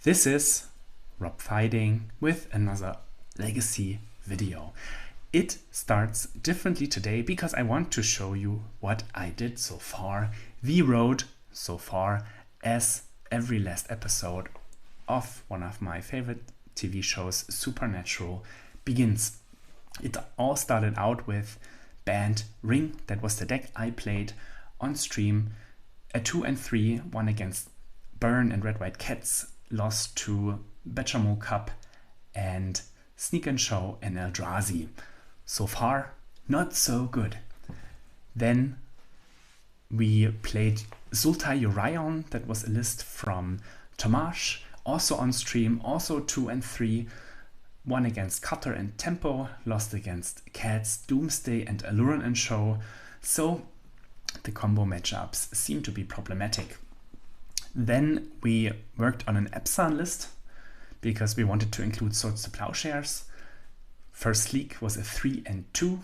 This is Rob Fighting with another Legacy video. It starts differently today because I want to show you what I did so far, the road so far, as every last episode of one of my favorite TV shows, Supernatural, begins. It all started out with Band Ring. That was the deck I played on stream. A 2 and 3, one against Burn and Red White Cats, lost to Bechamel Cup and Sneak and Show and Eldrazi. So far, not so good. Then we played Sultai Urion. That was a list from Tomash, also on stream, also 2 and 3, one against Cutter and Tempo, lost against Cats, Doomsday and Alluran and Show. So the combo matchups seem to be problematic. Then we worked on an Epson list because we wanted to include Swords to Plowshares. First league was a 3 and 2,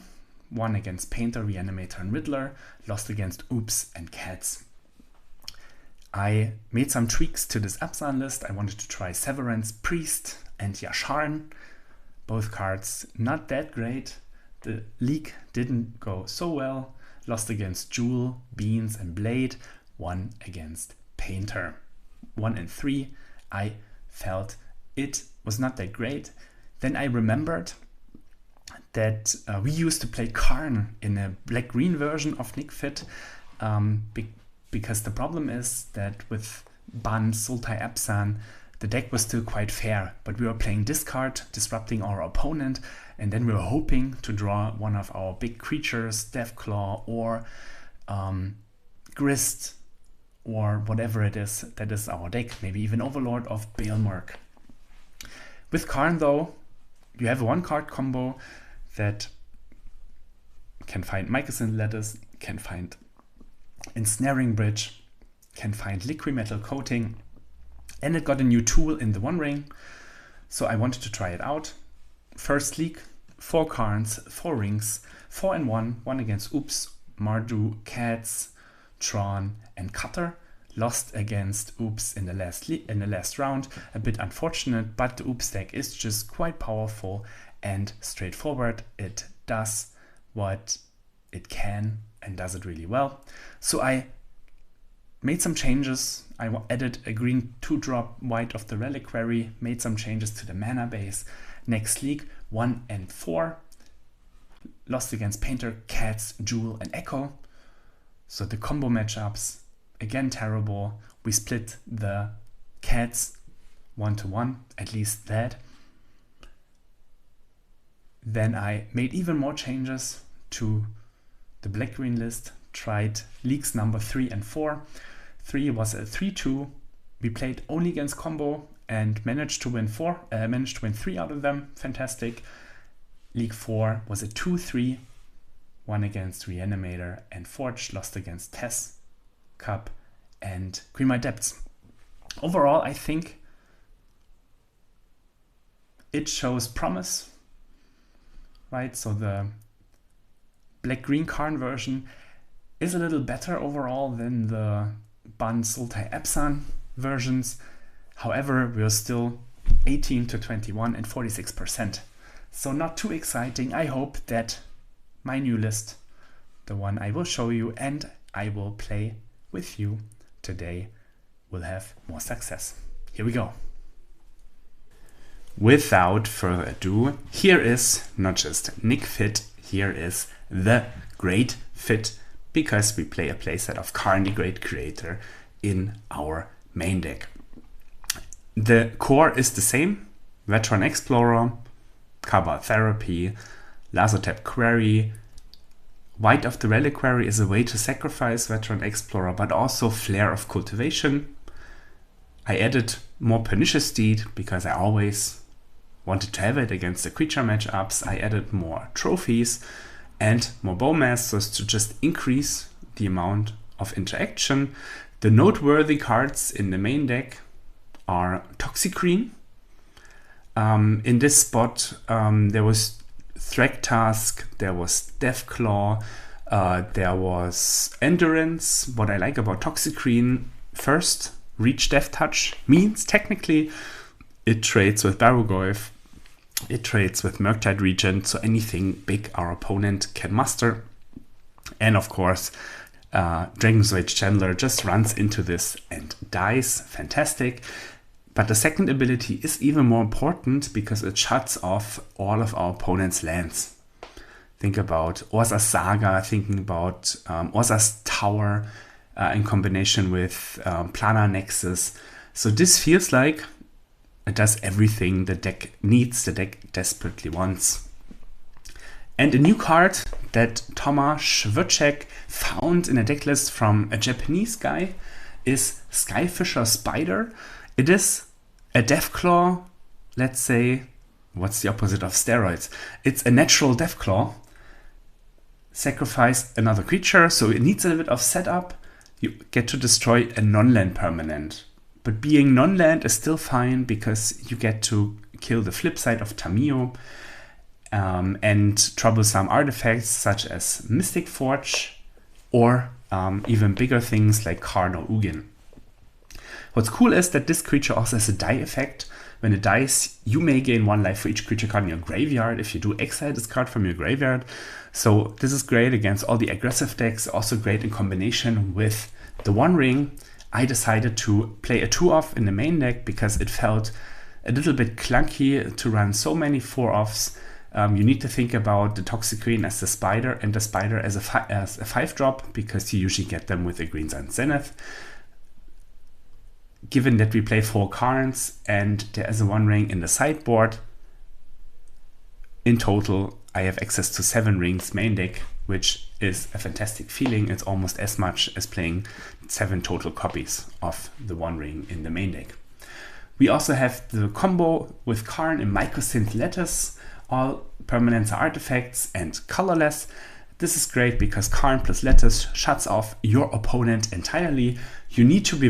one against Painter, Reanimator and Riddler, lost against Oops and Cats. I made some tweaks to this Epson list. I wanted to try Severance, Priest and Yasharn. Both cards not that great. The league didn't go so well. Lost against Jewel, Beans and Blade, one against Painter. 1 and 3, I felt it was not that great. Then I remembered that we used to play Karn in a black-green version of Nick Fit, because the problem is that with Ban, Sultai, Epsan, the deck was still quite fair, but we were playing discard, disrupting our opponent, and then we were hoping to draw one of our big creatures, Deathclaw or Grist, or whatever it is that is our deck, maybe even Overlord of Baelmurk. With Karn though, you have a 1-card combo that can find Mycosynth Lattice, can find Ensnaring Bridge, can find Liquid Metal Coating, and it got a new tool in the One Ring, so I wanted to try it out. First league, 4 Karns, 4 rings, 4 and 1, one against Oops, Mardu, Cats, Tron and Cutter. Lost against Oops in the last round. A bit unfortunate, but the Oops deck is just quite powerful and straightforward. It does what it can and does it really well. So I made some changes. I added a green 2-drop White of the Reliquary, made some changes to the mana base. Next league, 1 and 4. Lost against Painter, Cats, Jewel and Echo. So the combo matchups, again terrible. We split the Cats 1-1, at least that. Then I made even more changes to the black-green list. Tried leagues number 3 and 4. 3 was a 3-2. We played only against combo and managed to win 3 out of them. Fantastic. League 4 was a 2-3. One against Reanimator and Forge, lost against Tess, Cup and Greenlight Depths. Overall, I think it shows promise, right? So the black-green Karn version is a little better overall than the Ban, Sultai, Epsan versions. However, we're still 18 to 21 and 46%. So not too exciting. I hope that my new list, the one I will show you and I will play with you today, will have more success. Here we go. Without further ado, here is not just Nick Fit, here is the Great Fit, because we play a playset of Karn the Great Creator in our main deck. The core is the same: Veteran Explorer, Cabal Therapy, Lazotep Query. White of the Reliquary is a way to sacrifice Veteran Explorer, but also Flare of Cultivation. I added more Pernicious Deed because I always wanted to have it against the creature matchups. I added more trophies and more Bowmass so as to just increase the amount of interaction. The noteworthy cards in the main deck are Toxicrene. In this spot, there was Thragtusk, there was Deathclaw, there was Endurance. What I like about Toxicrene, first, reach Death Touch means technically it trades with Barrogoyf, it trades with Murktide Regent, so anything big our opponent can muster. And of course, Dragon's Rage Chandler just runs into this and dies. Fantastic. But the second ability is even more important because it shuts off all of our opponent's lands. Think about Urza's Saga, thinking about Urza's Tower in combination with Planar Nexus. So this feels like it does everything the deck needs, the deck desperately wants. And a new card that Tomasz Wojcik found in a deck list from a Japanese guy is Skyfisher Spider. It is a Deathclaw, let's say, what's the opposite of steroids? It's a natural Deathclaw. Sacrifice another creature, so it needs a little bit of setup. You get to destroy a non-land permanent. But being non-land is still fine because you get to kill the flip side of Tamiyo and troublesome artifacts such as Mystic Forge or even bigger things like Karn or Ugin. What's cool is that this creature also has a die effect. When it dies, you may gain 1 life for each creature card in your graveyard. If you do, exile this card from your graveyard. So this is great against all the aggressive decks, also great in combination with the One Ring. I decided to play a 2-off in the main deck because it felt a little bit clunky to run so many 4-offs. You need to think about the Toxic Queen as the Spider and the Spider as a 5-drop because you usually get them with a Green Sun Zenith. Given that we play 4 Karns and there is a One Ring in the sideboard, in total I have access to 7 rings main deck, which is a fantastic feeling. It's almost as much as playing 7 total copies of the One Ring in the main deck. We also have the combo with Karn and Mycosynth Lattice. All permanents are artifacts and colorless. This is great because Karn plus Lattice shuts off your opponent entirely. You need to be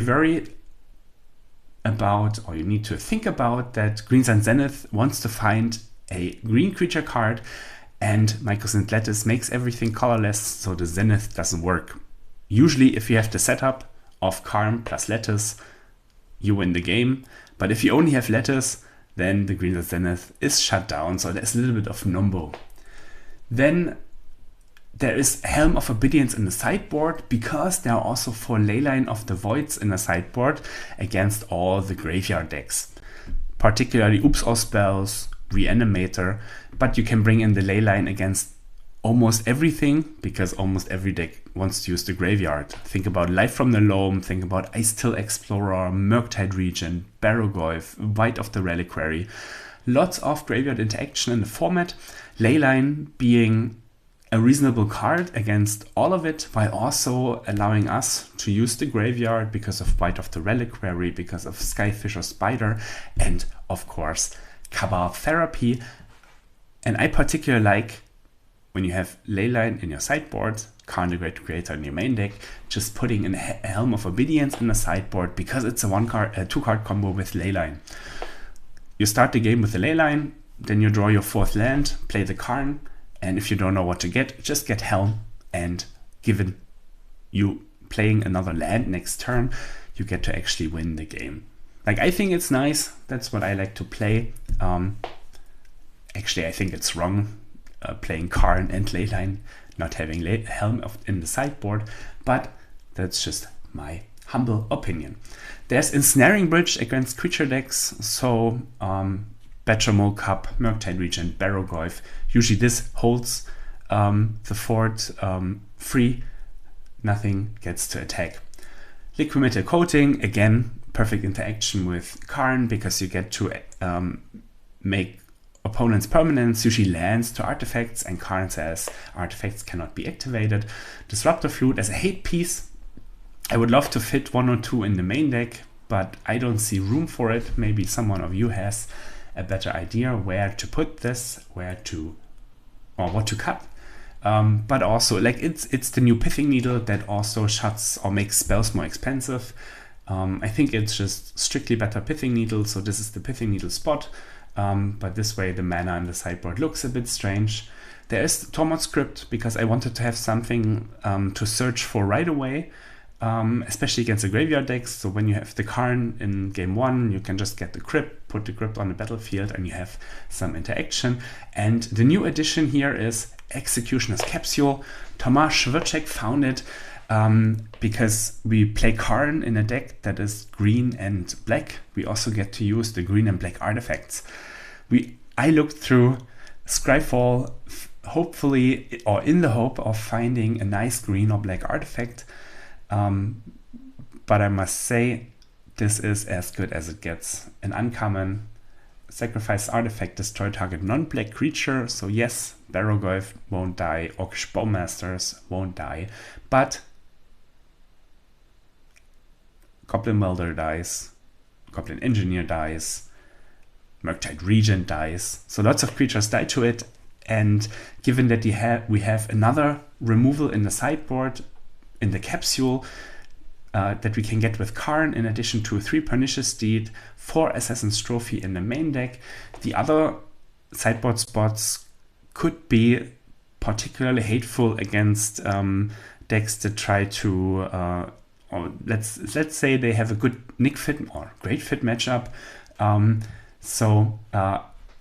you need to think about that Green Sun Zenith wants to find a green creature card and Mycosynth Lattice makes everything colorless, so the Zenith doesn't work. Usually if you have the setup of Karn plus Lattice, you win the game, but if you only have Lattice, then the Green Sun Zenith is shut down, so there's a little bit of numbo. Then there is Helm of Obedience in the sideboard because there are also 4 Leyline of the Voids in the sideboard against all the graveyard decks. Particularly Oops All Spells, Reanimator, but you can bring in the Leyline against almost everything because almost every deck wants to use the graveyard. Think about Life from the Loam, think about Ice Till Explorer, Murktide Regent, Barrogoyf, White of the Reliquary. Lots of graveyard interaction in the format. Leyline being a reasonable card against all of it, while also allowing us to use the graveyard because of White of the Reliquary, because of Skyfisher Spider, and of course Cabal Therapy. And I particularly like when you have Leyline in your sideboard, Karn the Great Creator in your main deck, just putting in a Helm of Obedience in the sideboard because it's a 2-card combo with Leyline. You start the game with the Leyline, then you draw your 4th land, play the Karn, and if you don't know what to get, just get Helm, and given you playing another land next turn, you get to actually win the game. Like, I think it's nice. That's what I like to play. Actually, I think it's wrong playing Karn and Leyline, not having Helm in the sideboard, but that's just my humble opinion. There's Ensnaring Bridge against creature decks, so Batchamol Cup, Murktide Regent, Barrogoyf. Usually this holds the fort free, nothing gets to attack. Liquid Metal Coating, again, perfect interaction with Karn because you get to make opponents' permanents, usually lands, to artifacts, and Karn says artifacts cannot be activated. Disruptor Flute as a hate piece. I would love to fit 1 or 2 in the main deck, but I don't see room for it. Maybe someone of you has a better idea where to put this, what to cut. But also, like, it's the new Pithing Needle that also shuts or makes spells more expensive. I think it's just strictly better Pithing Needle, so this is the Pithing Needle spot. But this way the mana in the sideboard looks a bit strange. There is Tormod Script because I wanted to have something to search for right away. especially against the graveyard decks. So when you have the Karn in game 1, you can just get the crypt, put the crypt on the battlefield, and you have some interaction. And the new addition here is Executioner's Capsule. Tomasz Szwirczek found it because we play Karn in a deck that is green and black. We also get to use the green and black artifacts. I looked through Scryfall, hopefully, or in the hope of finding a nice green or black artifact. But I must say, this is as good as it gets. An uncommon sacrifice artifact, destroy target non-black creature. So yes, Barrowgolf won't die, Orcish Bowmasters won't die, but Goblin Welder dies, Goblin Engineer dies, Murktide Regent dies. So lots of creatures die to it, and given that we have another removal in the sideboard, in the capsule, that we can get with Karn, in addition to 3 Pernicious Deed, 4 Assassin's Trophy in the main deck. The other sideboard spots could be particularly hateful against decks that try to, or let's say they have a good Nick fit or great fit matchup.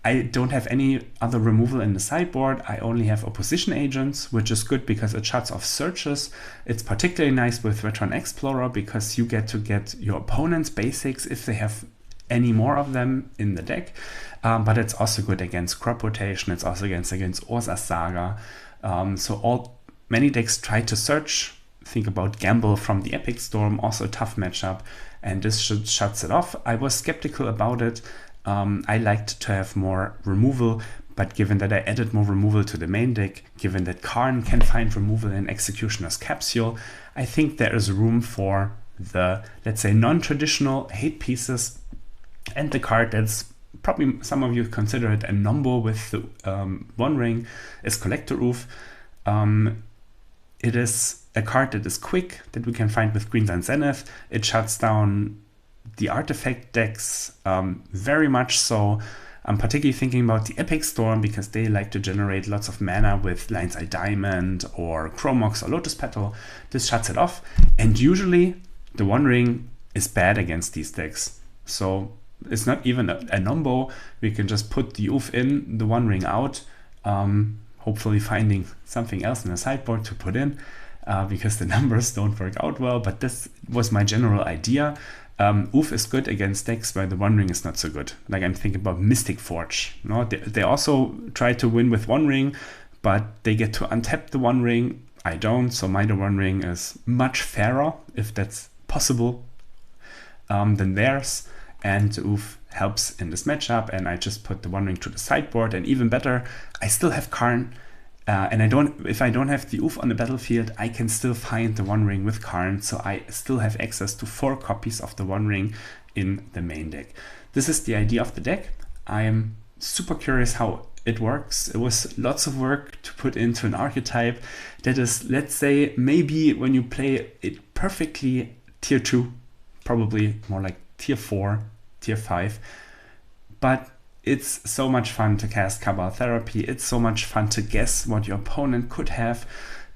I don't have any other removal in the sideboard. I only have opposition agents, which is good because it shuts off searches. It's particularly nice with Veteran Explorer because you get to get your opponent's basics if they have any more of them in the deck. But it's also good against crop rotation. It's also against Urza's Saga. Many decks try to search. Think about Gamble from the Epic Storm, also a tough matchup, and this shuts it off. I was skeptical about it. I liked to have more removal, but given that I added more removal to the main deck, given that Karn can find removal in Executioner's Capsule, I think there is room for the, let's say, non-traditional hate pieces, and the card that's probably some of you consider it a number with the One Ring is Collector Oof. It is a card that is quick, that we can find with Green Sun Zenith. It shuts down the artifact decks very much so. I'm particularly thinking about the Epic Storm because they like to generate lots of mana with Lion's Eye Diamond or Chromox or Lotus Petal. This shuts it off, and usually the One Ring is bad against these decks. So it's not even a number. We can just put the Oof in, the One Ring out, hopefully finding something else in the sideboard to put in because the numbers don't work out well, but this was my general idea. Oof is good against decks where the One Ring is not so good. Like I'm thinking about Mystic Forge. No, they also try to win with One Ring, but they get to untap the One Ring. I don't, so my One Ring is much fairer, if that's possible, than theirs. And Oof helps in this matchup, and I just put the One Ring to the sideboard, and even better, I still have Karn. And if I don't have the Oof on the battlefield, I can still find the One Ring with Karn, so I still have access to 4 copies of the One Ring in the main deck. This is the idea of the deck. I'm super curious how it works. It was lots of work to put into an archetype that is, let's say, maybe when you play it perfectly, tier 2, probably more like tier 4, tier 5, but it's so much fun to cast Cabal Therapy. It's so much fun to guess what your opponent could have,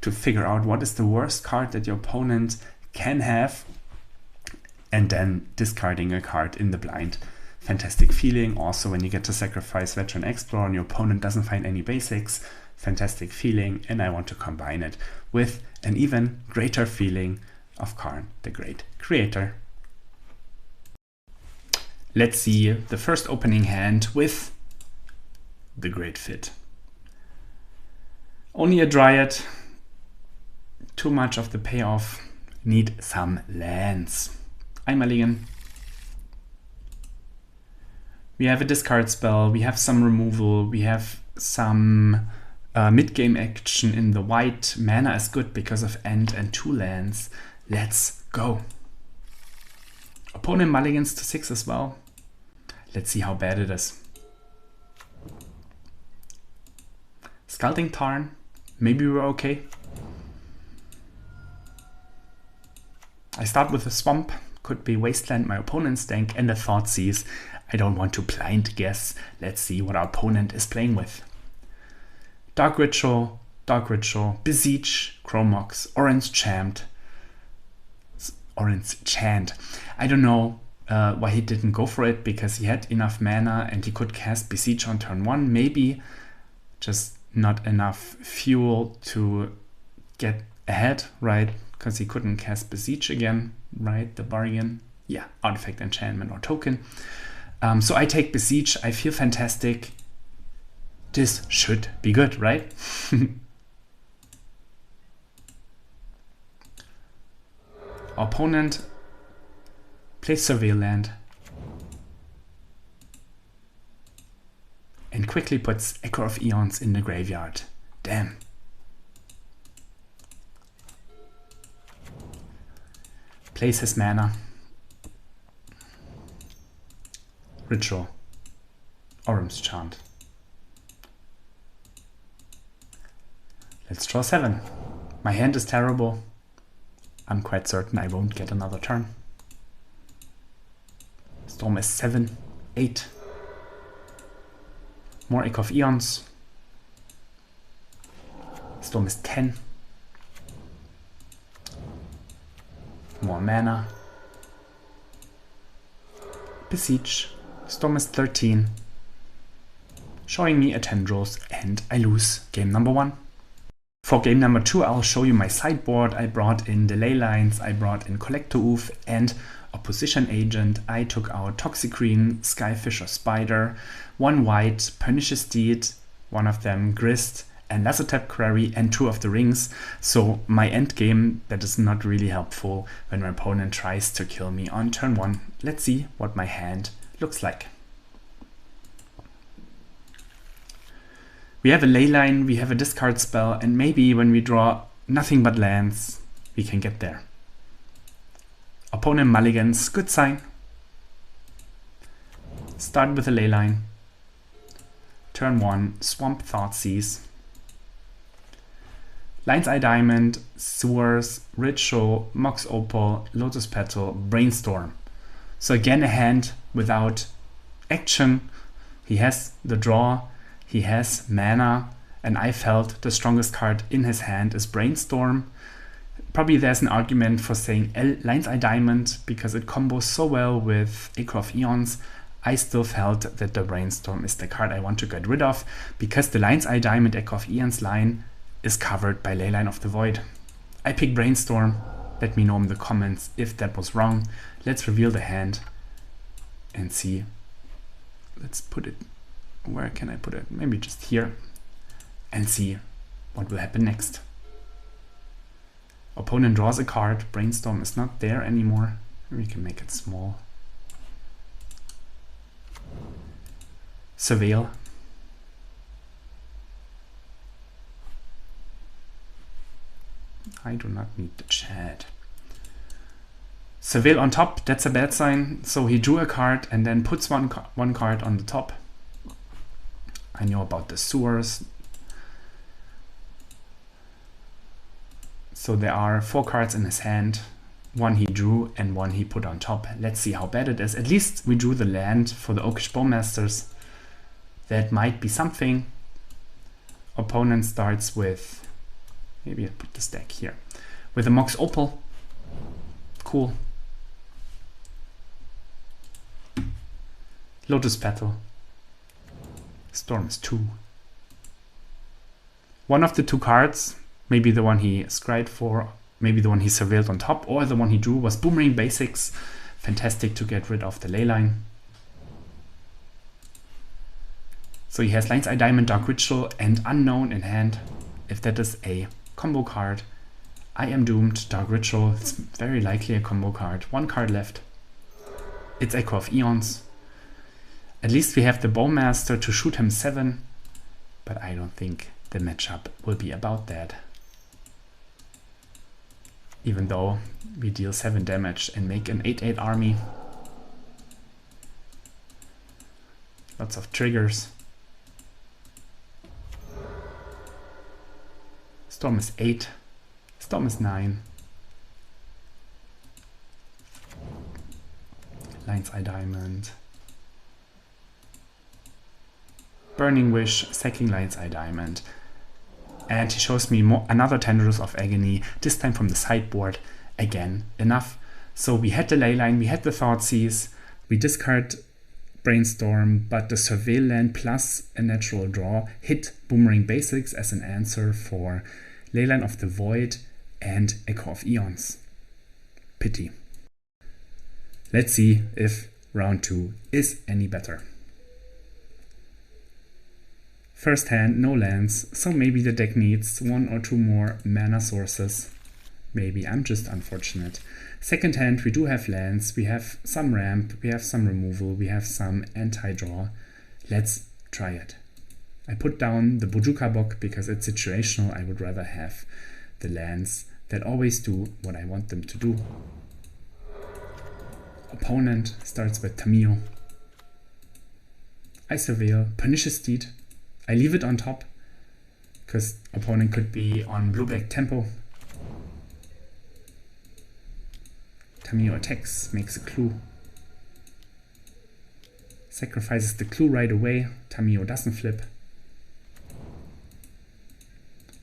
to figure out what is the worst card that your opponent can have, and then discarding a card in the blind. Fantastic feeling. Also, when you get to sacrifice Veteran Explorer and your opponent doesn't find any basics, fantastic feeling. And I want to combine it with an even greater feeling of Karn, the Great Creator. Let's see the first opening hand with the Great Fit. Only a Dryad, too much of the payoff, need some lands. I'm Mulligan. We have a discard spell, we have some removal, we have some mid-game action in the white. Mana is good because of End and 2 lands. Let's go. Opponent mulligans to 6 as well. Let's see how bad it is. Scalding Tarn. Maybe we're okay. I start with a Swamp. Could be Wasteland, my opponent's deck, and a Thoughtseize. I don't want to blind guess. Let's see what our opponent is playing with. Dark Ritual, Besiege, Chromox, Orange Champ, Orin's Chant. I don't know why he didn't go for it, because he had enough mana and he could cast Besiege on turn 1, maybe just not enough fuel to get ahead, right? Because he couldn't cast Besiege again, right? The bargain. Yeah, artifact, enchantment, or token. So I take Besiege. I feel fantastic. This should be good, right? Opponent plays Surveil land and quickly puts Echo of Eons in the graveyard. Damn. Plays his mana. Ritual. Orim's Chant. Let's draw 7. My hand is terrible. I'm quite certain I won't get another turn. Storm is 7, 8. More Echo of Eons. Storm is 10. More mana. Besiege. Storm is 13. Showing me a Tendrils, and I lose game number 1. For game number 2, I'll show you my sideboard. I brought in Delay Lines, I brought in Collector Oof and Opposition Agent. I took out Toxicrene, Skyfisher Spider, 1 white, Pernicious Deed, one of them Grist, and Lassotep Quarry, and 2 of the rings. So my end game, that is not really helpful when my opponent tries to kill me on turn 1. Let's see what my hand looks like. We have a ley line, we have a discard spell, and maybe when we draw nothing but lands, we can get there. Opponent mulligans, good sign. Start with a ley line. Turn 1, Swamp Thoughtseize. Lion's Eye Diamond, Sewers, Ritual, Mox Opal, Lotus Petal, Brainstorm. So again a hand without action. He has the draw. He has mana, and I felt the strongest card in his hand is Brainstorm. Probably there's an argument for saying Lion's Eye Diamond because it combos so well with Echo of Eons. I still felt that the Brainstorm is the card I want to get rid of, because the Lion's Eye Diamond Echo of Eons line is covered by Leyline of the Void. I pick Brainstorm. Let me know in the comments if that was wrong. Let's reveal the hand and see. Let's put it. Where can I put it? Maybe just here, and see what will happen next. Opponent draws a card. Brainstorm is not there anymore. We can make it small. Surveil. I do not need the chat. Surveil on top, that's a bad sign. So he drew a card and then puts one card on the top. I know about the Sewers. So there are 4 cards in his hand. 1 he drew and 1 he put on top. Let's see how bad it is. At least we drew the land for the Oakish Bowmasters. That might be something. Opponent starts with, maybe I put this deck here, with a Mox Opal. Cool. Lotus Petal. Storm is 2. One of the 2 cards, maybe the one he scryed for, maybe the one he surveilled on top, or the one he drew, was Boomerang Basics. Fantastic to get rid of the ley line. So he has Lion's Eye Diamond, Dark Ritual, and Unknown in hand. If that is a combo card, I am doomed. Dark Ritual, it's very likely a combo card. 1 card left. It's Echo of Eons. At least we have the Bowmaster to shoot him 7, but I don't think the matchup will be about that. Even though we deal 7 damage and make an 8/8 army. Lots of triggers. Storm is 8. Storm is 9. Lion's Eye Diamond. Burning Wish, sacking Lion's Eye Diamond. And he shows me another Tendrils of Agony, this time from the sideboard. Again, enough So we had the leyline, we had the Thoughtseize, we discard Brainstorm, but the Surveil land plus a natural draw hit Boomerang Basics as an answer for Leyline of the Void and Echo of Eons. Pity. Let's see if round 2 is any better. First hand, no lands, so maybe the deck needs 1 or 2 more mana sources. Maybe I'm just unfortunate. Second hand, we do have lands, we have some ramp, we have some removal, we have some anti-draw. Let's try it. I put down the Bojuka Bock because it's situational. I would rather have the lands that always do what I want them to do. Opponent starts with Tamiyo. I surveil, Pernicious Steed. I leave it on top because opponent could be on blue-black tempo. Tamiyo attacks, makes a clue. Sacrifices the clue right away. Tamiyo doesn't flip.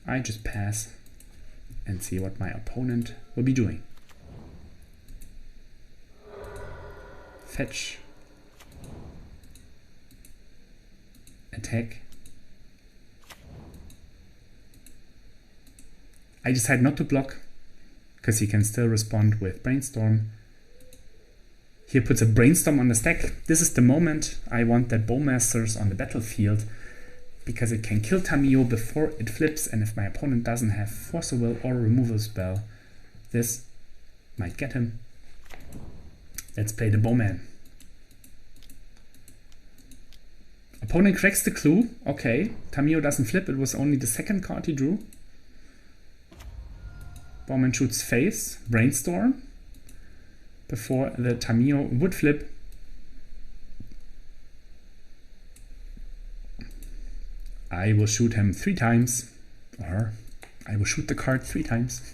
I just pass and see what my opponent will be doing. Fetch. Attack. I decide not to block because he can still respond with Brainstorm. Here puts a Brainstorm on the stack. This is the moment I want that Bowmasters on the battlefield because it can kill Tamiyo before it flips, and if my opponent doesn't have Force of Will or Removal Spell, this might get him. Let's play the Bowman. Opponent cracks the clue. Okay, Tamiyo doesn't flip, it was only the second card he drew. Bowman shoots face, Brainstorm, before the Tamiyo would flip. I will shoot him 3 times, or I will shoot the card 3 times.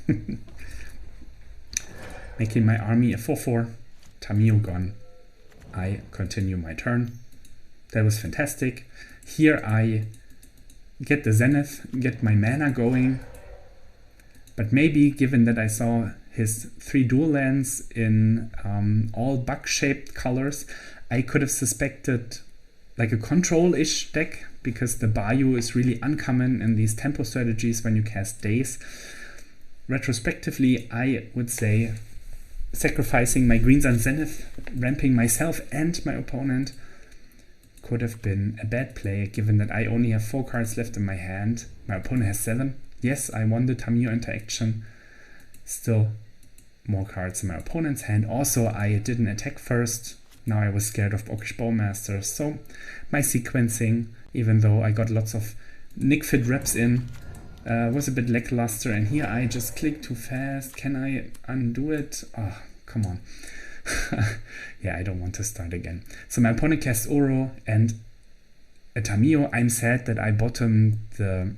Making my army a 4/4. Tamiyo gone. I continue my turn. That was fantastic. Here I get the Zenith, get my mana going. But maybe, given that I saw his 3 dual lands in all bug-shaped colors, I could have suspected like a control-ish deck, because the Bayou is really uncommon in these tempo strategies when you cast Daze. Retrospectively, I would say sacrificing my Green Sun Zenith, ramping myself and my opponent, could have been a bad play, given that I only have 4 cards left in my hand. My opponent has 7. Yes, I won the Tamiyo interaction. Still more cards in my opponent's hand. Also, I didn't attack first. Now I was scared of Orcish Bowmasters. So my sequencing, even though I got lots of Nick Fit reps in, was a bit lackluster. And here I just clicked too fast. Can I undo it? Oh, come on. Yeah, I don't want to start again. So my opponent casts Oro and a Tamiyo. I'm sad that I bottomed the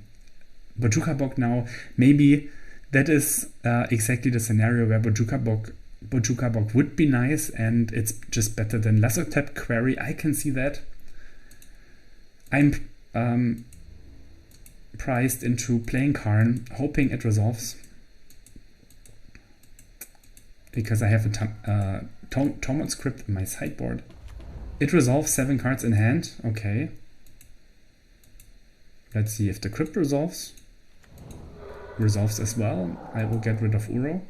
Bojuka Bock now. Maybe that is exactly the scenario where Bojuka Bock would be nice, and it's just better than Lesser Tap Query. I can see that. I'm priced into playing Karn, hoping it resolves, because I have a Tormod script in my sideboard. It resolves 7 cards in hand. Okay. Let's see if the crypt resolves. Resolves as well. I will get rid of Uro.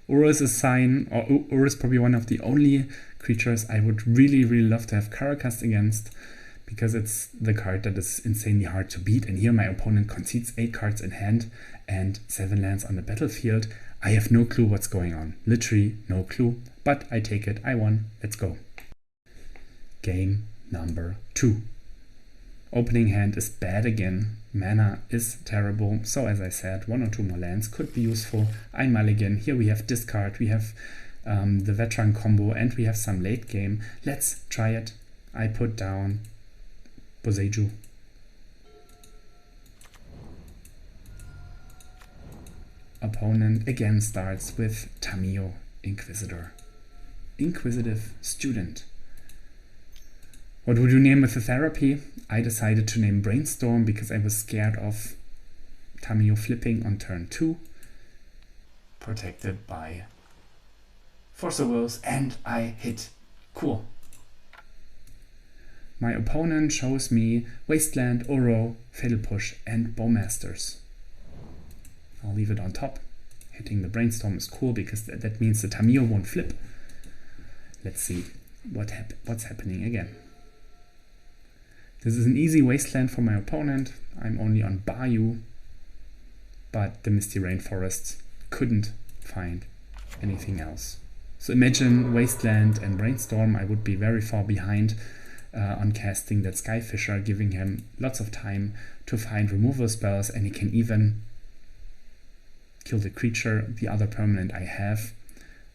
Uro is a sign, or Uro is probably one of the only creatures I would really, really love to have Caracast against, because it's the card that is insanely hard to beat. And here my opponent concedes 8 cards in hand and 7 lands on the battlefield. I have no clue what's going on. Literally no clue. But I take it. I won. Let's go. Game number 2. Opening hand is bad again. Mana is terrible. So as I said, 1 or 2 more lands could be useful. I mulligan. Here we have discard. We have the veteran combo, and we have some late game. Let's try it. I put down Boseiju. Opponent again starts with Tamiyo Inquisitor. Inquisitive Student. What would you name with the therapy? I decided to name Brainstorm because I was scared of Tamiyo flipping on turn 2. Protected by Force of Wills, and I hit. Cool. My opponent shows me Wasteland, Uro, Fatal Push, and Bowmasters. I'll leave it on top. Hitting the Brainstorm is cool because that means the Tamiyo won't flip. Let's see what's happening again. This is an easy Wasteland for my opponent. I'm only on Bayou, but the Misty Rainforests couldn't find anything else. So imagine Wasteland and Brainstorm. I would be very far behind on casting that Skyfisher, giving him lots of time to find removal spells, and he can even kill the creature, the other permanent I have,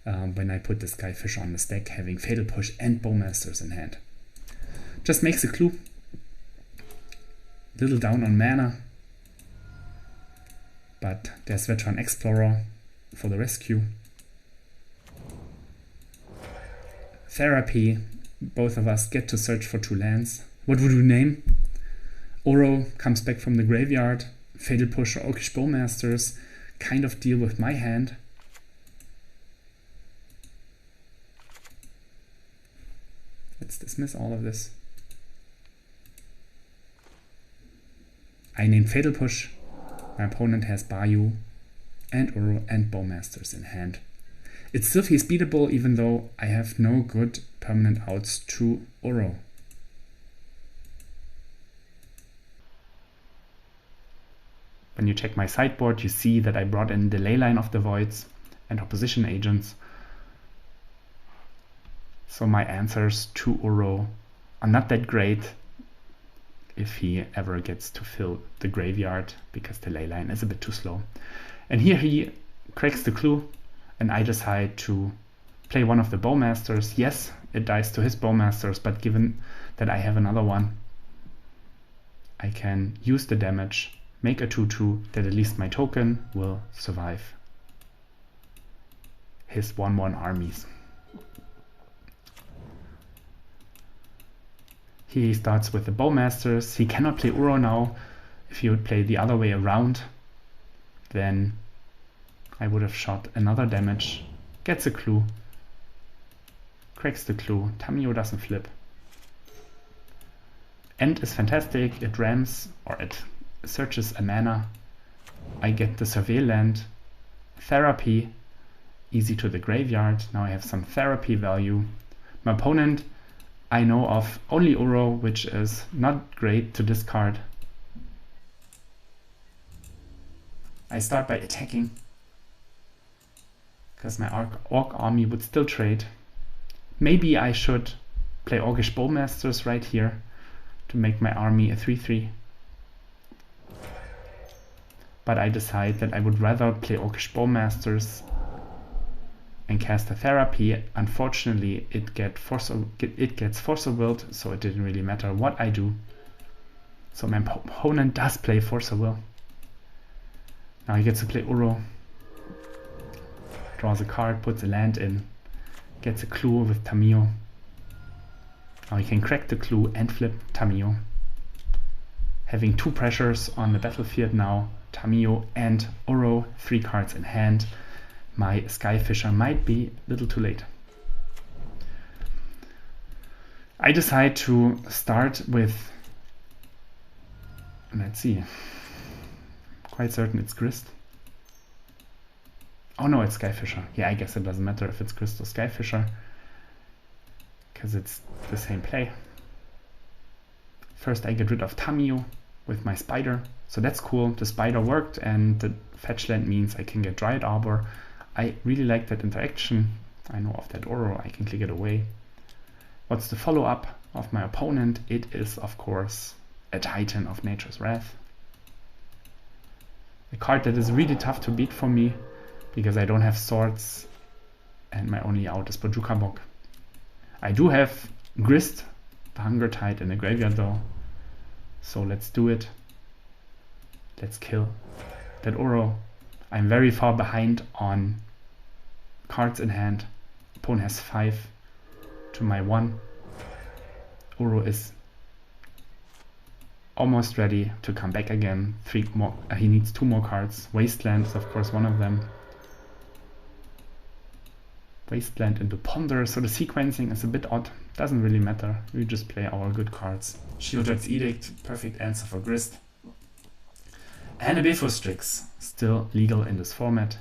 when I put the Skyfisher on the stack, having Fatal Push and Bowmasters in hand. Just makes a clue. Little down on mana, but there's Veteran Explorer for the rescue. Therapy, both of us get to search for 2 lands. What would we name? Uro comes back from the graveyard. Fatal Push or Orcish Bowmasters kind of deal with my hand. Let's dismiss all of this. I named Fatal Push. My opponent has Bayou and Uro and Bowmasters in hand. It still feels beatable even though I have no good permanent outs to Uro. When you check my sideboard, you see that I brought in the Leyline of the Voids and Opposition Agents. So my answers to Uro are not that great if he ever gets to fill the graveyard, because the Leyline is a bit too slow. And here he cracks the clue, and I decide to play one of the Bowmasters. Yes, it dies to his Bowmasters, but given that I have another one, I can use the damage, make a 2/2, that at least my token will survive his 1/1 armies. He starts with the Bowmasters. He cannot play Uro now. If he would play the other way around, then I would have shot another damage. Gets a clue. Cracks the clue. Tamiyo doesn't flip. End is fantastic. It rams, or it searches a mana. I get the Surveil land. Therapy. Easy to the graveyard. Now I have some therapy value. My opponent, I know of only Uro, which is not great to discard. I start by attacking, because my Orc army would still trade. Maybe I should play Orcish Bowmasters right here to make my army a 3/3. But I decide that I would rather play Orcish Bowmasters and cast a therapy. Unfortunately, it gets Force of Will, so it didn't really matter what I do. So my opponent does play Force of Will. Now he gets to play Uro. Draws a card, puts a land in, gets a clue with Tamiyo. Now he can crack the clue and flip Tamiyo. Having 2 pressures on the battlefield now, Tamiyo and Uro, 3 cards in hand. My Skyfisher might be a little too late. I decide to start with, let's see, quite certain it's Grist. Oh no, it's Skyfisher. Yeah, I guess it doesn't matter if it's Grist or Skyfisher, because it's the same play. First I get rid of Tamiyo with my Spider, so that's cool. The Spider worked, and the fetch land means I can get Dryad Arbor. I really like that interaction. I know of that Uro, I can click it away. What's the follow-up of my opponent? It is, of course, a Titan of Nature's Wrath. A card that is really tough to beat for me, because I don't have swords, and my only out is Bojuka Bog. I do have Grist, the Hunger Tide, in the graveyard though, so let's do it. Let's kill that Uro. I'm very far behind on cards in hand. Opponent has 5 to my 1. Uro is almost ready to come back again. 3 more. He needs 2 more cards. Wasteland is of course one of them. Wasteland into Ponder, so the sequencing is a bit odd. Doesn't really matter, we just play our good cards. Sheoldred's Edict, perfect answer for Grist. And a Bifrostrix, still legal in this format.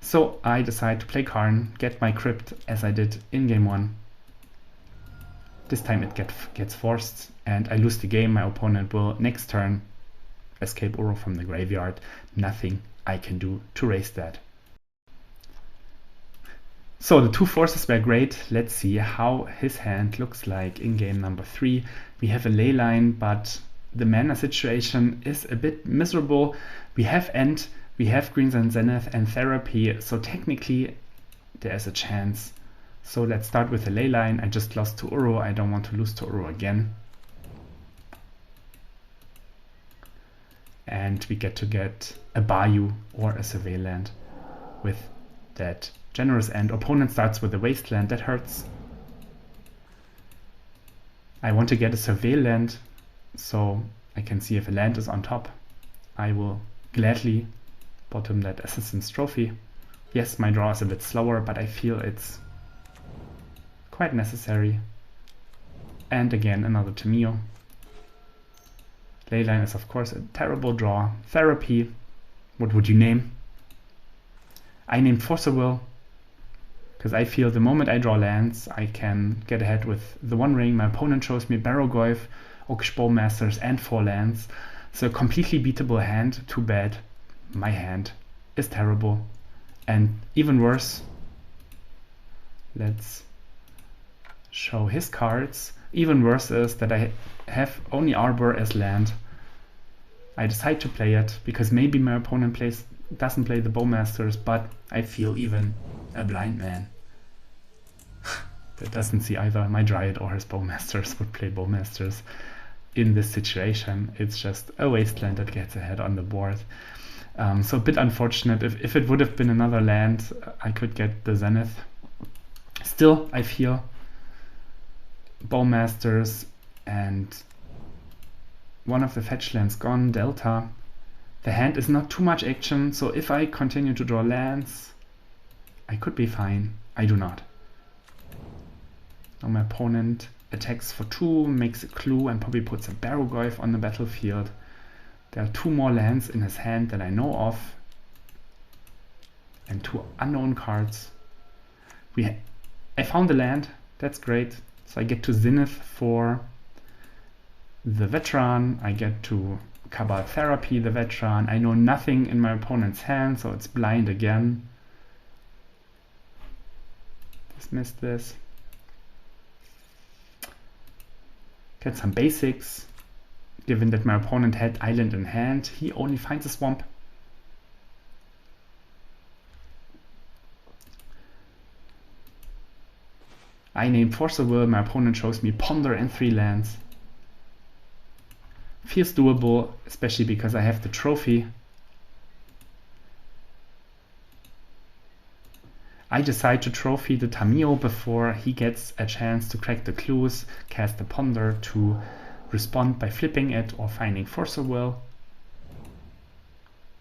So I decide to play Karn, get my Crypt as I did in game 1. This time it gets forced and I lose the game. My opponent will next turn escape Uro from the graveyard. Nothing I can do to raise that. So the 2 forces were great. Let's see how his hand looks like in game number 3. We have a Leyline, but the mana situation is a bit miserable. We have End, we have Greens and Zenith and Therapy, so technically there's a chance. So let's start with the Leyline. I just lost to Uro. I don't want to lose to Uro again. And we get a Bayou or a Survey Land with that generous end. Opponent starts with a Wasteland, that hurts. I want to get a Survey Land so I can see if a land is on top. I will gladly bottom that Assassin's Trophy. Yes, my draw is a bit slower, but I feel it's quite necessary. And again, another Tamio. Leyline is of course a terrible draw. Therapy, what would you name? I named Force of Will, because I feel the moment I draw lands, I can get ahead with the One Ring. My opponent shows me Barrow-Goyf, Orcish Bowmasters and 4 lands. So a completely beatable hand. Too bad. My hand is terrible. And even worse, let's show his cards. Even worse is that I have only Arbor as land. I decide to play it because maybe my opponent doesn't play the Bowmasters, but I feel even a blind man that doesn't see either my Dryad or his Bowmasters would play Bowmasters. In this situation, it's just a Wasteland that gets ahead on the board. So a bit unfortunate. If it would have been another land, I could get the Zenith. Still, I feel Bowmasters and one of the fetch lands gone, Delta. The hand is not too much action, so if I continue to draw lands, I could be fine. I do not. Now my opponent attacks for 2, makes a clue and probably puts a Barrow-Goyf on the battlefield. There are 2 more lands in his hand that I know of and 2 unknown cards. I found the land, that's great. So I get to Zenith for the Veteran, I get to Cabal Therapy the Veteran. I know nothing in my opponent's hand, so it's blind again. Dismiss this. Get some basics. Given that my opponent had Island in hand, he only finds a Swamp. I name Force of Will, my opponent shows me Ponder and 3 lands. Feels doable, especially because I have the trophy. I decide to trophy the Tamio before he gets a chance to crack the clues, cast the Ponder to respond by flipping it or finding Force of Will.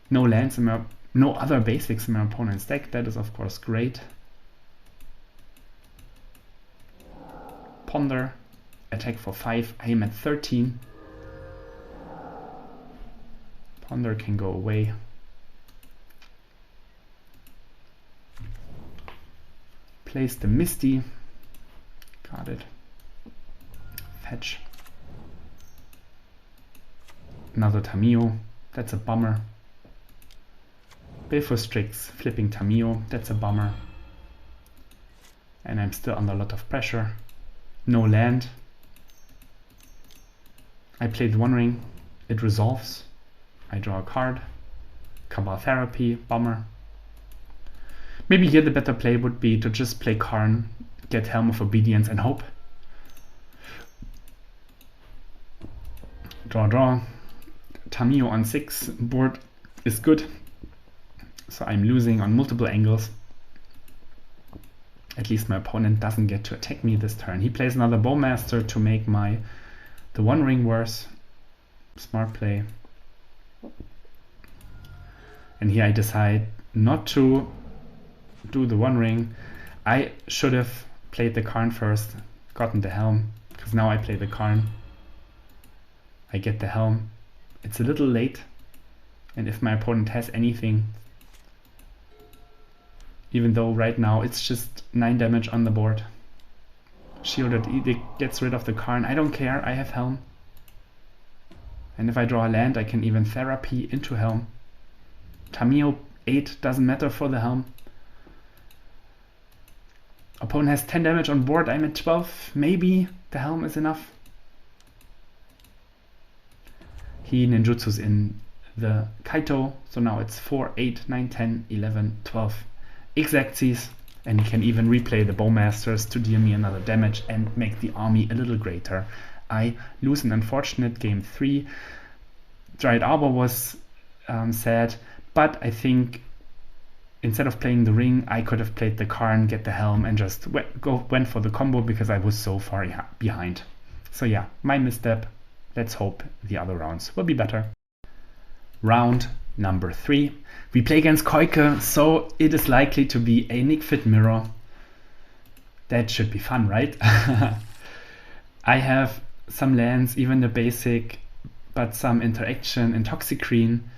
No lands in no other basics in my opponent's deck, that is of course great. Ponder, attack for 5, I am at 13. Ponder can go away. Place the Misty. Got it. Fetch. Another Tamio. That's a bummer. Bifrostrix, flipping Tamio. That's a bummer. And I'm still under a lot of pressure. No land. I played One Ring. It resolves. I draw a card. Cabal Therapy, bummer. Maybe here the better play would be to just play Karn, get Helm of Obedience and hope. Draw. Tamio on 6, board is good. So I'm losing on multiple angles. At least my opponent doesn't get to attack me this turn. He plays another Bowmaster to make the One Ring worse. Smart play. And here I decide not to do the One Ring. I should have played the Karn first, gotten the Helm, because now I play the Karn. I get the Helm. It's a little late, and if my opponent has anything, even though right now it's just 9 damage on the board. Shielded Edict gets rid of the Karn. I don't care, I have Helm. And if I draw a land, I can even Therapy into Helm. Tamiyo 8 doesn't matter for the Helm. Opponent has 10 damage on board, I'm at 12. Maybe the Helm is enough. He ninjutsus in the Kaito, so now it's 4, 8, 9, 10, 11, 12 exactsies, and he can even replay the Bowmasters to deal me another damage and make the army a little greater. I lose an unfortunate game 3. Dryad Arbor was sad, but I think instead of playing the ring, I could have played the Karn, get the Helm, and just went for the combo because I was so far behind. So yeah, my misstep. Let's hope the other rounds will be better. Round number 3. We play against Koike, so it is likely to be a Nickfit mirror. That should be fun, right? I have some lands, even the basic, but some interaction in Toxic Green,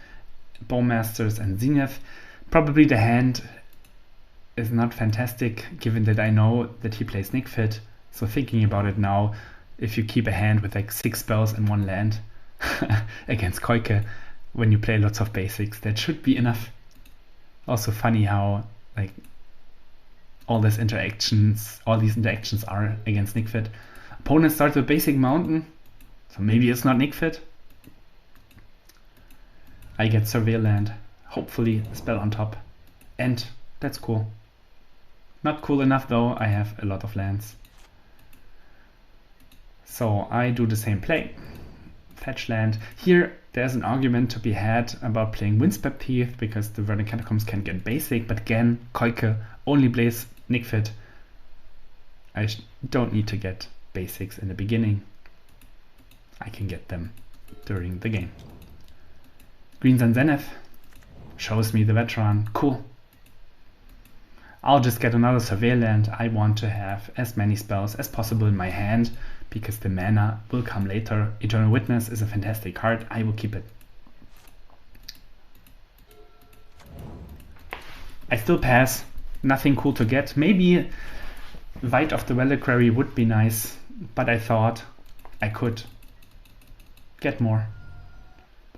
Bowmasters and Zenith. Probably the hand is not fantastic, given that I know that he plays Nickfit. So thinking about it now, if you keep a hand with like 6 spells and 1 land against Koike, when you play lots of basics, that should be enough. Also funny how like all these interactions are against Nickfit. Opponent starts with basic mountain, so maybe it's not Nickfit. I get Surveil land, hopefully a spell on top, and that's cool. Not cool enough though, I have a lot of lands. So I do the same play. Fetch land. Here there's an argument to be had about playing Windswept Heath because the Verdant Catacombs can get basic, but again, Koike only plays Nickfit. I don't need to get basics in the beginning. I can get them during the game. Green Sun Zenith shows me the veteran. Cool. I'll just get another Surveil land. I want to have as many spells as possible in my hand because the mana will come later. Eternal Witness is a fantastic card. I will keep it. I still pass. Nothing cool to get. Maybe Light of the Reliquary would be nice, but I thought I could get more.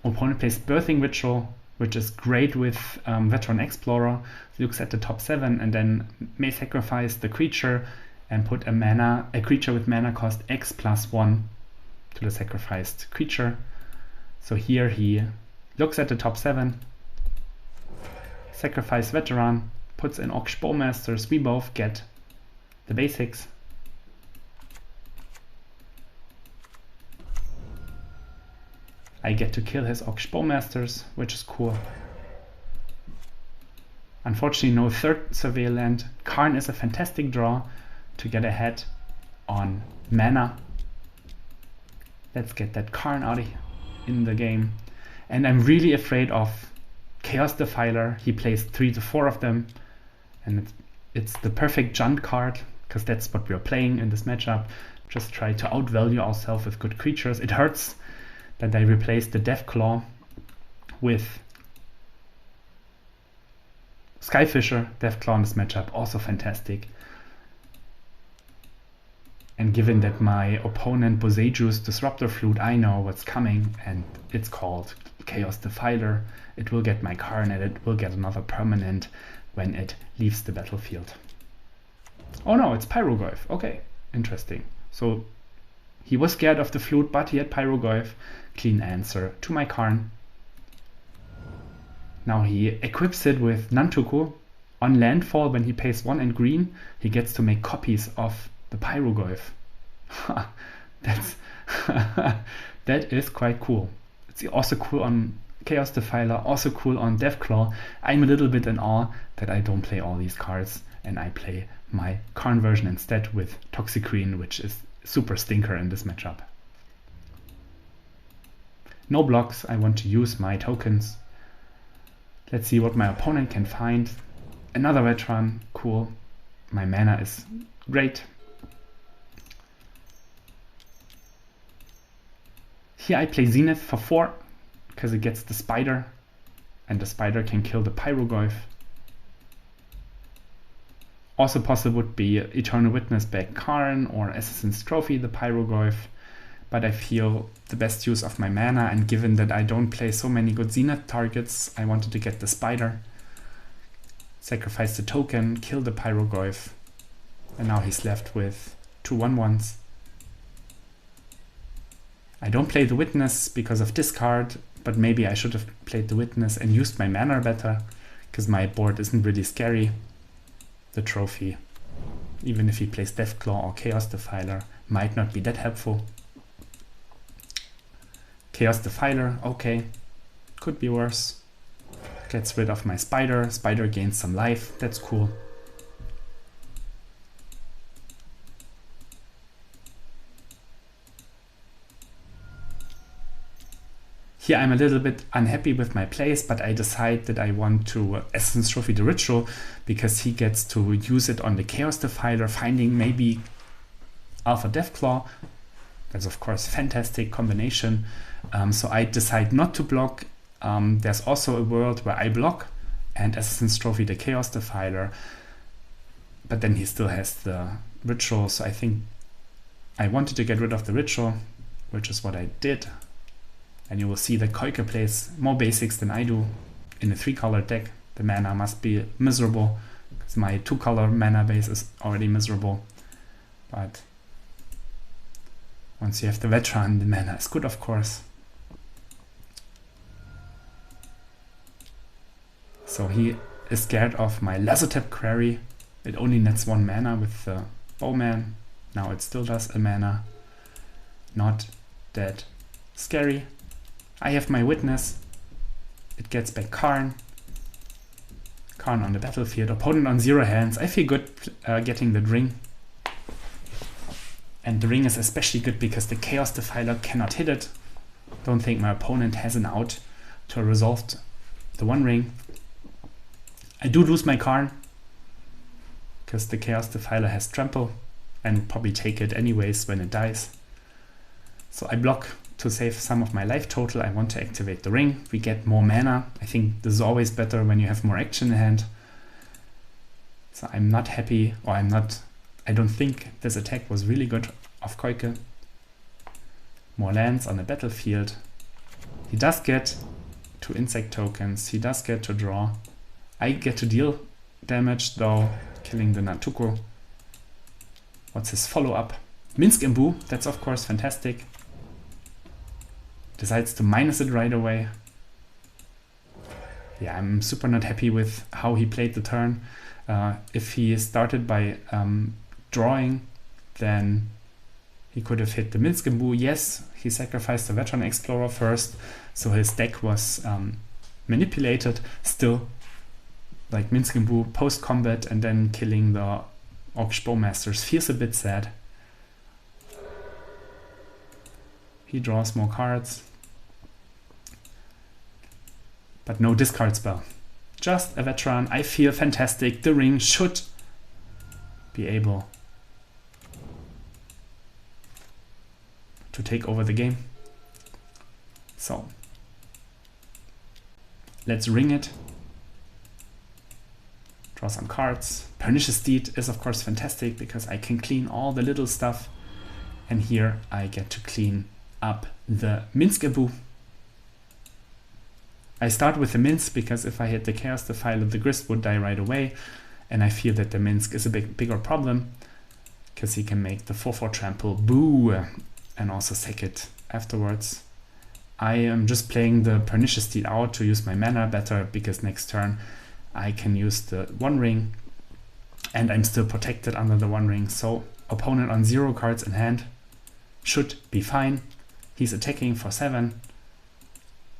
Opponent plays Birthing Ritual, which is great with Veteran Explorer. Looks at the top 7 and then may sacrifice the creature and put a creature with mana cost X +1 to the sacrificed creature. So here he looks at the top 7, sacrifice Veteran, puts in Orc Bowmasters. We both get the basics. I get to kill his Orc Bowmasters, which is cool. Unfortunately, no third Surveil land. Karn is a fantastic draw to get ahead on mana. Let's get that Karn out in the game. And I'm really afraid of Chaos Defiler. He plays 3 to 4 of them. And it's the perfect Junt card, because that's what we're playing in this matchup. Just try to outvalue ourselves with good creatures. It hurts that I replaced the Deathclaw with Skyfisher. Deathclaw in this matchup, also fantastic. And given that my opponent Boseju's Disruptor Flute, I know what's coming, and it's called Chaos Defiler. It will get my Karn and it will get another permanent when it leaves the battlefield. Oh no, it's Pyroglyph. Okay, interesting. So he was scared of the flute, but he had Pyroglyph. Clean answer to my Karn. Now he equips it with Nantuku. On landfall, when he pays 1 in green, he gets to make copies of the Pyroglyph. That's that is quite cool. It's also cool on Chaos Defiler, also cool on Deathclaw. I'm a little bit in awe that I don't play all these cards and I play my Karn version instead with Toxic Green, which is super stinker in this matchup. No blocks, I want to use my tokens. Let's see what my opponent can find. Another veteran, cool. my mana is great. Here I play Zenith for 4 because it gets the spider, and the spider can kill the Pyrogoyf. Also possible would be Eternal Witness back Karn or Assassin's Trophy the Pyrogoyf, but I feel the best use of my mana, and given that I don't play so many good Zenith targets, I wanted to get the spider. Sacrifice the token, kill the Pyrogoyf, and now he's left with 2 1/1s. I don't play the Witness because of discard, but maybe I should have played the Witness and used my mana better, because my board isn't really scary. The trophy, even if he plays Deathclaw or Chaos Defiler, might not be that helpful. Chaos Defiler, okay, could be worse. Gets rid of my spider, spider gains some life, that's cool. Here I'm a little bit unhappy with my plays, but I decide that I want to Assassin's Trophy the Ritual because he gets to use it on the Chaos Defiler, finding maybe Alpha Deathclaw. That's of course a fantastic combination. So I decide not to block. There's also a world where I block and Assassin's Trophy the Chaos Defiler, but then he still has the Ritual, so I think I wanted to get rid of the Ritual, which is what I did. And you will see that Koike plays more basics than I do in a 3-color deck. The mana must be miserable, because my 2-color mana base is already miserable. But once you have the veteran, the mana is good, of course. So he is scared of my Lazotep Quarry. It only nets 1 mana with the Bowman. Now it still does a mana. Not that scary. I have my Witness. It gets back Karn. Karn on the battlefield. Opponent on 0 hands. I feel good getting the ring. And the ring is especially good because the Chaos Defiler cannot hit it. Don't think my opponent has an out to resolve the 1 ring. I do lose my Karn because the Chaos Defiler has trample and probably take it anyways when it dies. So I block to save some of my life total. I want to activate the ring. We get more mana. I think this is always better when you have more action in hand. So I'm not happy, or I don't think this attack was really good of Koike. More lands on the battlefield. He does get 2 insect tokens. He does get to draw. I get to deal damage though, killing the Natuko. What's his follow-up? Minsk Imbu, that's of course fantastic. Decides to minus it right away. Yeah, I'm super not happy with how he played the turn. If he started by drawing, then he could have hit the Minsk Imbu. Yes, he sacrificed the Veteran Explorer first, so his deck was manipulated. Still, like Minsk Imbu post-combat and then killing the Orc Bowmasters feels a bit sad. He draws more cards. But no discard spell. Just a veteran. I feel fantastic. The ring should be able to take over the game. So let's ring it. Draw some cards. Pernicious Deed is of course fantastic because I can clean all the little stuff. And here I get to clean up the Minsk Imbu. I start with the Minsk because if I hit the Chaos Defiler, the Grist would die right away. And I feel that the Minsk is a bigger problem because he can make the 4/4 trample boo and also sack it afterwards. I am just playing the Pernicious Deed out to use my mana better because next turn I can use the 1 ring and I'm still protected under the 1 ring. So opponent on 0 cards in hand should be fine. He's attacking for 7.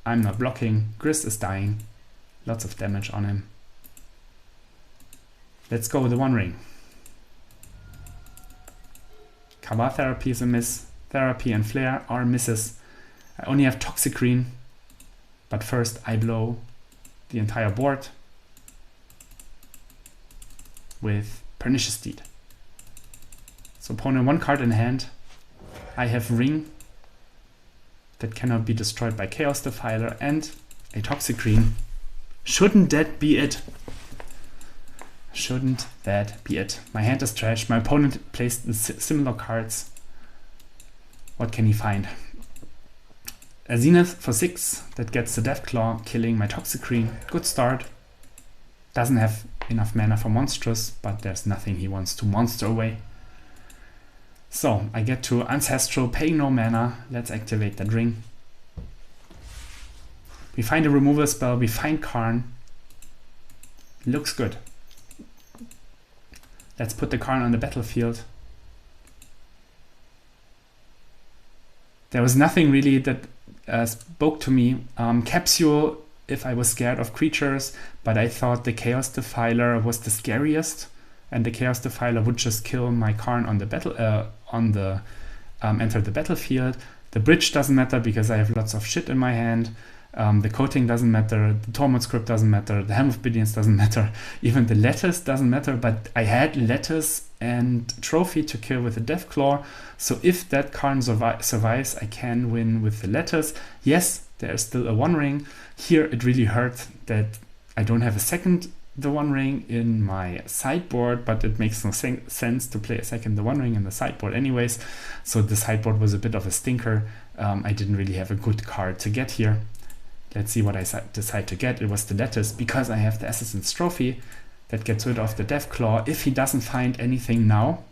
I'm not blocking. Grist is dying. Lots of damage on him. Let's go with the 1 ring. Kabar Therapy is a miss. Therapy and Flare are misses. I only have Toxic Green. But first I blow the entire board with Pernicious Deed. So opponent 1 card in hand. I have Ring that cannot be destroyed by Chaos Defiler and a Toxic Green. Shouldn't that be it? Shouldn't that be it? My hand is trash. My opponent placed similar cards. What can he find? A Zenith for 6 that gets the Deathclaw, killing my Toxic Green. Good start. Doesn't have enough mana for Monstrous, but there's nothing he wants to monster away. So I get to Ancestral, paying no mana. Let's activate that Ring. We find a removal spell, we find Karn. Looks good. Let's put the Karn on the battlefield. There was nothing really that spoke to me. Capsule, if I was scared of creatures, but I thought the Chaos Defiler was the scariest, and the Chaos Defiler would just kill my Karn on the enter the battlefield. The bridge doesn't matter because I have lots of shit in my hand. The coating doesn't matter, the Tormod Script doesn't matter, the Helm of Billions doesn't matter, even the Lattice doesn't matter, but I had Lattice and Trophy to kill with the Deathclaw, so if that Karn survives, I can win with the Lattice. Yes, there is still a One Ring. Here it really hurt that I don't have a second the One Ring in my sideboard, but it makes no sense to play a second the One Ring in the sideboard anyways, so the sideboard was a bit of a stinker. I didn't really have a good card to get here. Let's see what I decide to get. It was the Lattice because I have the Assassin's Trophy that gets rid of the Deathclaw. If he doesn't find anything now,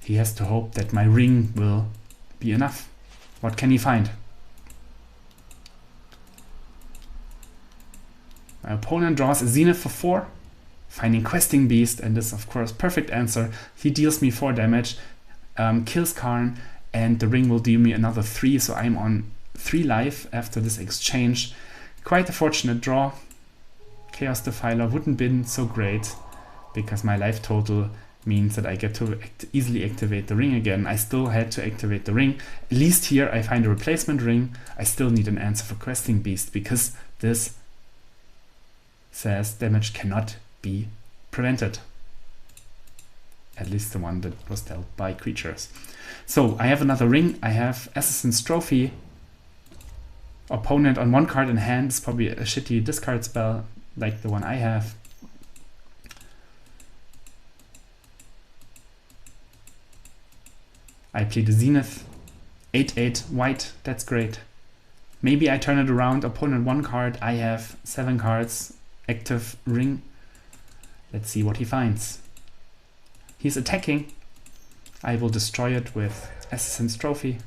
he has to hope that my Ring will be enough. What can he find? My opponent draws a Zenith for 4, finding Questing Beast, and this is of course perfect answer. He deals me 4 damage, kills Karn, and the Ring will deal me another 3, so I'm on 3 life after this exchange. Quite a fortunate draw. Chaos Defiler wouldn't been so great because my life total means that I get to easily activate the Ring again. I still had to activate the Ring. At least here I find a replacement Ring. I still need an answer for Questing Beast because this says damage cannot be prevented. At least the one that was dealt by creatures. So I have another Ring. I have Assassin's Trophy. Opponent on 1 card in hand is probably a shitty discard spell like the one I have. I play the Zenith. 8/8 white, that's great. Maybe I turn it around. Opponent 1 card, I have 7 cards. Active Ring. Let's see what he finds. He's attacking. I will destroy it with Assassin's Trophy.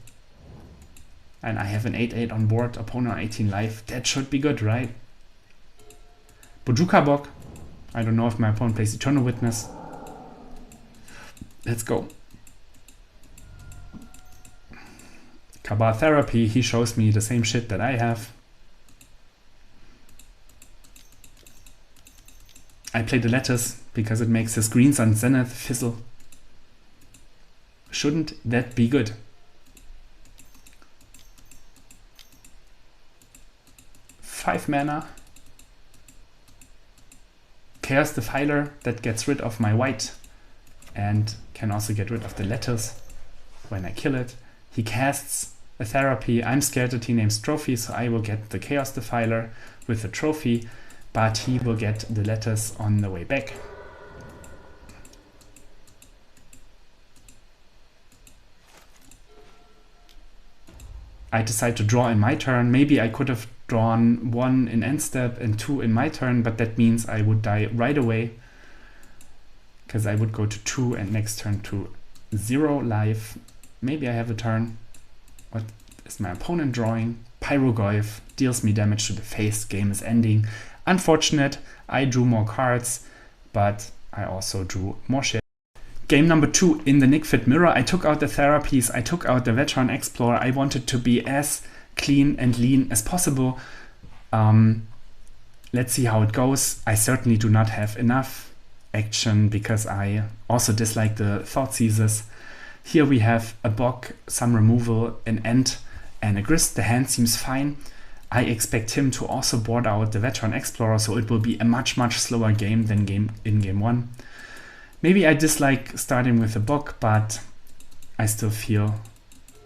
And I have an 8/8 on board, opponent on 18 life. That should be good, right? Bojuka Bog. I don't know if my opponent plays Eternal Witness. Let's go. Cabal Therapy. He shows me the same shit that I have. I play the Lattice because it makes his Green Sun Zenith fizzle. Shouldn't that be good? Five mana. Chaos Defiler that gets rid of my white and can also get rid of the Lattice when I kill it. He casts a Therapy. I'm scared that he names Trophy, so I will get the Chaos Defiler with the Trophy, but he will get the Lattice on the way back. I decide to draw in my turn. Maybe I could have drawn 1 in end step and 2 in my turn, but that means I would die right away because I would go to 2 and next turn to 0 life. Maybe I have a turn. What is my opponent drawing? Pyrogoyf deals me damage to the face. Game is ending. Unfortunate. I drew more cards, but I also drew more shit. Game number 2 in the Nick Fit Mirror. I took out the Therapies. I took out the Veteran Explorer. I wanted to be as clean and lean as possible. Let's see how it goes. I certainly do not have enough action because I also dislike the Thought Seizes. Here we have a Bog, some removal, an Ent, and a Grist. The hand seems fine. I expect him to also board out the Veteran Explorer, so it will be a much slower game than in game 1. Maybe I dislike starting with a book, but I still feel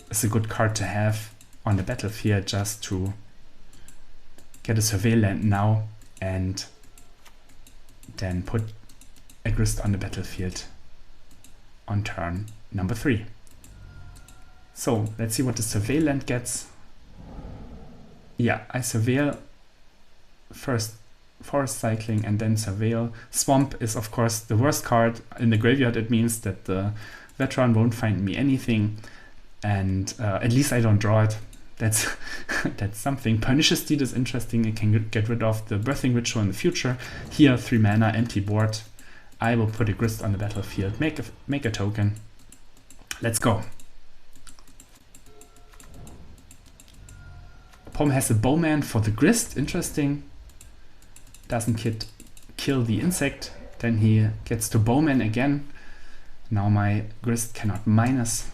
it's a good card to have on the battlefield just to get a surveil land now and then put a grist on the battlefield on turn number 3. So let's see what the surveil land gets. Yeah, I surveil first forest cycling and then surveil. Swamp is of course the worst card in the graveyard. It means that the veteran won't find me anything, and at least I don't draw it. That's that's something. Pernicious Deed is interesting. It can get rid of the Birthing Ritual in the future. Here, 3 mana, empty board. I will put a grist on the battlefield, make a token. Let's go. Opponent has a Bowman for the grist. Interesting. Doesn't kill the insect. Then he gets to Bowman again. Now my grist cannot minus.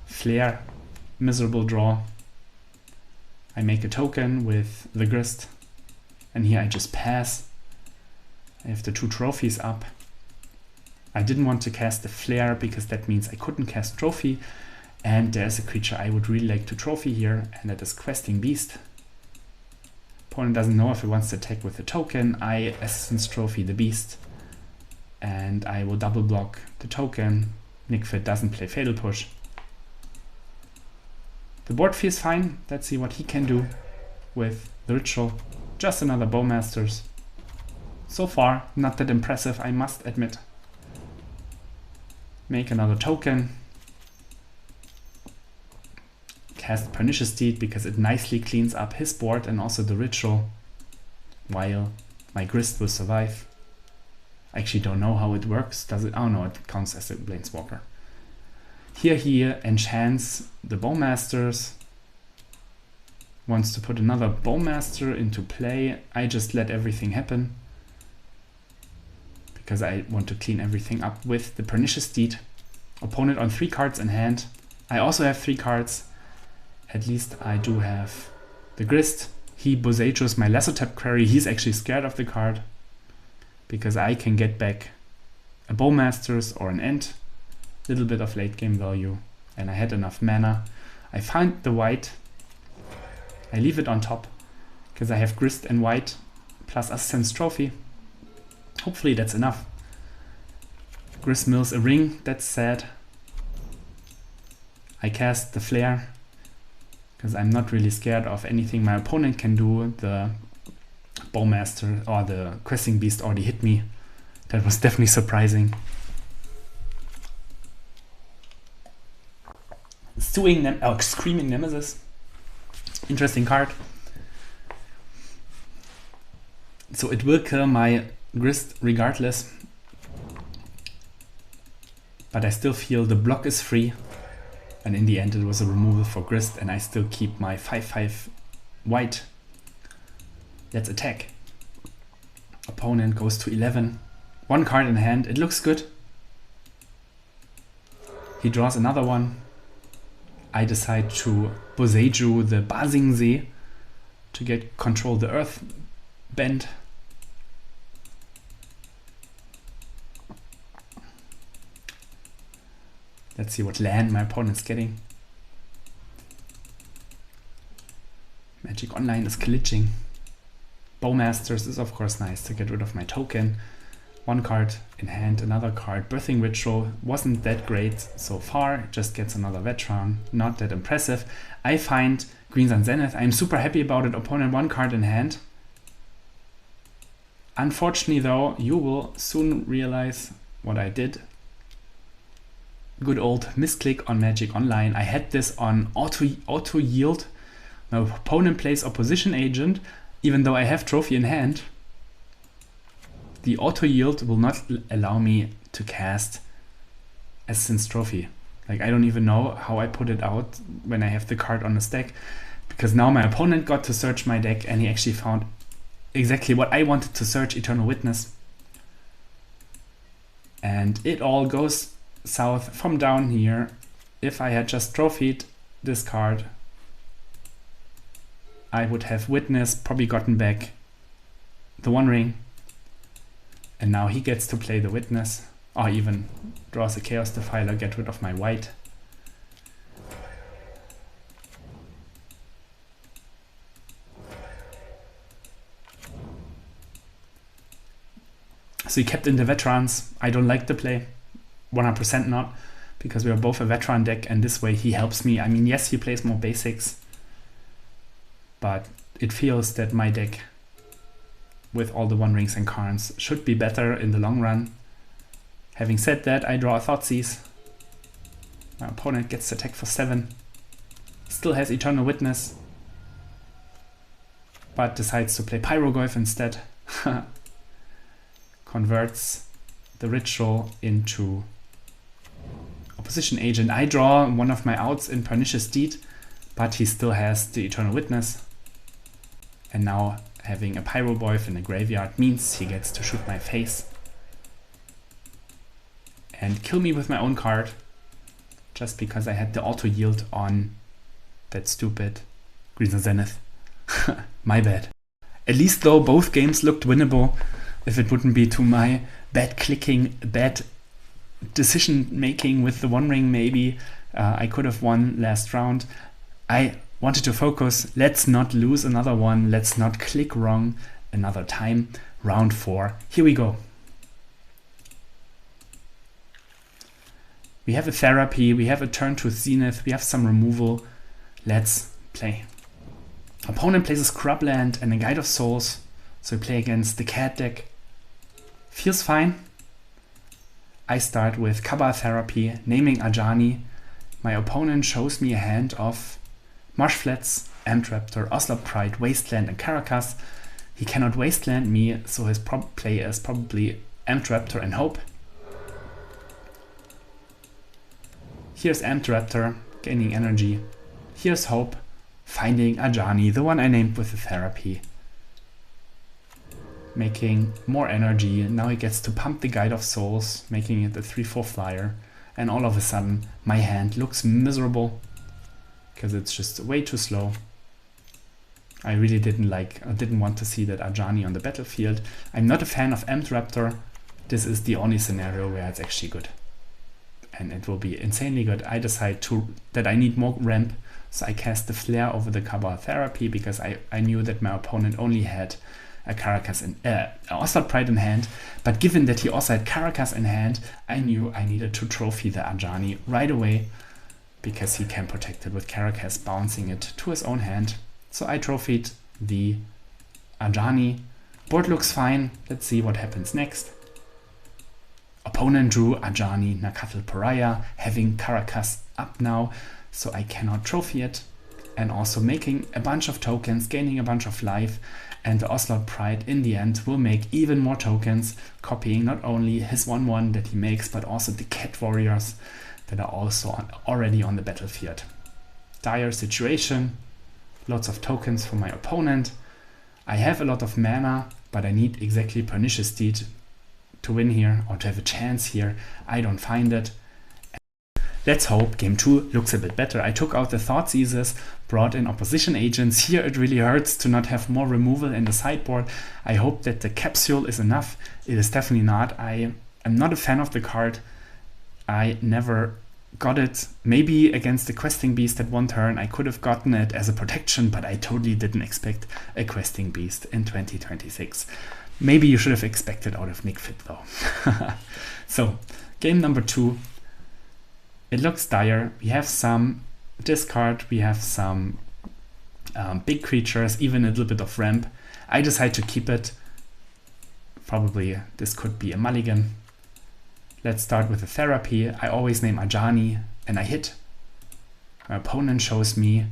Flare, miserable draw. I make a token with the grist, and here I just pass. I have the 2 trophies up. I didn't want to cast the flare because that means I couldn't cast trophy, and there's a creature I would really like to trophy here, and that is Questing Beast. Opponent doesn't know if he wants to attack with a token. I Assassin's Trophy the beast, and I will double block the token. Nickfit doesn't play Fatal Push. The board feels fine. Let's see what he can do with the ritual. Just another Bowmasters. So far, not that impressive, I must admit. Make another token. Cast Pernicious Deed because it nicely cleans up his board and also the ritual, while my grist will survive. I actually don't know how it works. Does it? Oh no, it counts as a Planeswalker. Here he enchants the Bowmasters, wants to put another Bowmaster into play. I just let everything happen because I want to clean everything up with the Pernicious Deed. Opponent on 3 cards in hand. I also have 3 cards. At least I do have the grist. He Boseijus my lesser tap query. He's actually scared of the card because I can get back a Bowmasters or an End. Little bit of late game value, and I had enough mana. I find the white. I leave it on top because I have grist and white plus Assassin's Trophy. Hopefully that's enough. Grist mills a ring. That's sad. I cast the flare because I'm not really scared of anything my opponent can do. The Bowmaster or the Questing Beast already hit me. That was definitely surprising. Screaming Nemesis. Interesting card. So it will kill my grist regardless. But I still feel the block is free. And in the end it was a removal for grist, and I still keep my 5/5 white. Let's attack. Opponent goes to 11. 1 card in hand. It looks good. He draws another one. I decide to Boseiju the Basingsee to get control the Earth Bend. Let's see what land my opponent's getting. Magic Online is glitching. Bowmasters is of course nice to get rid of my token. 1 card in hand, another card. Birthing Ritual wasn't that great so far, just gets another veteran, not that impressive. I find Green Sun Zenith, I'm super happy about it. Opponent 1 card in hand. Unfortunately though, you will soon realize what I did. Good old misclick on Magic Online. I had this on auto yield. My opponent plays Opposition Agent, even though I have trophy in hand. The auto yield will not allow me to cast Assassin's Trophy. Like, I don't even know how I put it out when I have the card on the stack, because now my opponent got to search my deck and he actually found exactly what I wanted to search, Eternal Witness. And it all goes south from down here. If I had just trophied this card, I would have Witness, probably gotten back the One Ring, And now he gets to play the Witness, or even draws a Chaos Defiler, get rid of my white. So he kept in the veterans. I don't like the play, 100% not, because we are both a veteran deck, and this way he helps me. I mean, yes, he plays more basics, but it feels that my deck with all the One Rings and Karns should be better in the long run. Having said that, I draw a Thoughtseize. My opponent gets attacked for 7. Still has Eternal Witness, but decides to play Pyroglyph instead. Converts the ritual into Opposition Agent. I draw one of my outs in Pernicious Deed, but he still has the Eternal Witness. And now having a Pyroglyph in the graveyard means he gets to shoot my face and kill me with my own card, just because I had the auto yield on that stupid Green Zenith. My bad. At least though both games looked winnable, if it wouldn't be to my bad clicking, bad decision making with the One Ring. Maybe I could have won last round. I wanted to focus. Let's not lose another one. Let's not click wrong another time. Round 4. Here we go. We have a Therapy. We have a turn to Zenith. We have some removal. Let's play. Opponent plays a Scrubland and a Guide of Souls. So we play against the cat deck. Feels fine. I start with Kaba Therapy, naming Ajani. My opponent shows me a hand of Marshflats, Amtraptor, Ocelot Pride, Wasteland, and Caracas. He cannot Wasteland me, so his play is probably Amtraptor and Hope. Here's Amtraptor, gaining energy. Here's Hope, finding Ajani, the one I named with the Therapy. Making more energy. Now he gets to pump the Guide of Souls, making it a 3/4 flyer. And all of a sudden, my hand looks miserable because it's just way too slow. I really didn't want to see that Ajani on the battlefield. I'm not a fan of Amtraptor. This is the only scenario where it's actually good. And it will be insanely good. I decide that I need more ramp, so I cast the Flare over the Kaba Therapy because I knew that my opponent only had a Caracas in Ocelot Pride in hand, but given that he also had Caracas in hand, I knew I needed to trophy the Ajani right away because he can protect it with Caracas, bouncing it to his own hand. So I trophied the Ajani. Board looks fine. Let's see what happens next. Opponent drew Ajani, Nakathal Pariah, having Caracas up now, so I cannot trophy it. And also making a bunch of tokens, gaining a bunch of life, and the Ocelot Pride in the end will make even more tokens, copying not only his 1/1 that he makes, but also the Cat Warriors that are also already on the battlefield. Dire situation, lots of tokens for my opponent. I have a lot of mana, but I need exactly Pernicious Deed to win here, or to have a chance here. I don't find it. Let's hope game 2 looks a bit better. I took out the Thoughtseizes, brought in Opposition Agents. Here it really hurts to not have more removal in the sideboard. I hope that the capsule is enough. It is definitely not. I am not a fan of the card. I never got it. Maybe against the Questing Beast at one turn I could have gotten it as a protection, but I totally didn't expect a Questing Beast in 2026. Maybe you should have expected out of Nick Fit though. So, game number 2. It looks dire. We have some discard, we have some big creatures, even a little bit of ramp. I decide to keep it. Probably this could be a mulligan. Let's start with the Therapy. I always name Ajani and I hit. My opponent shows me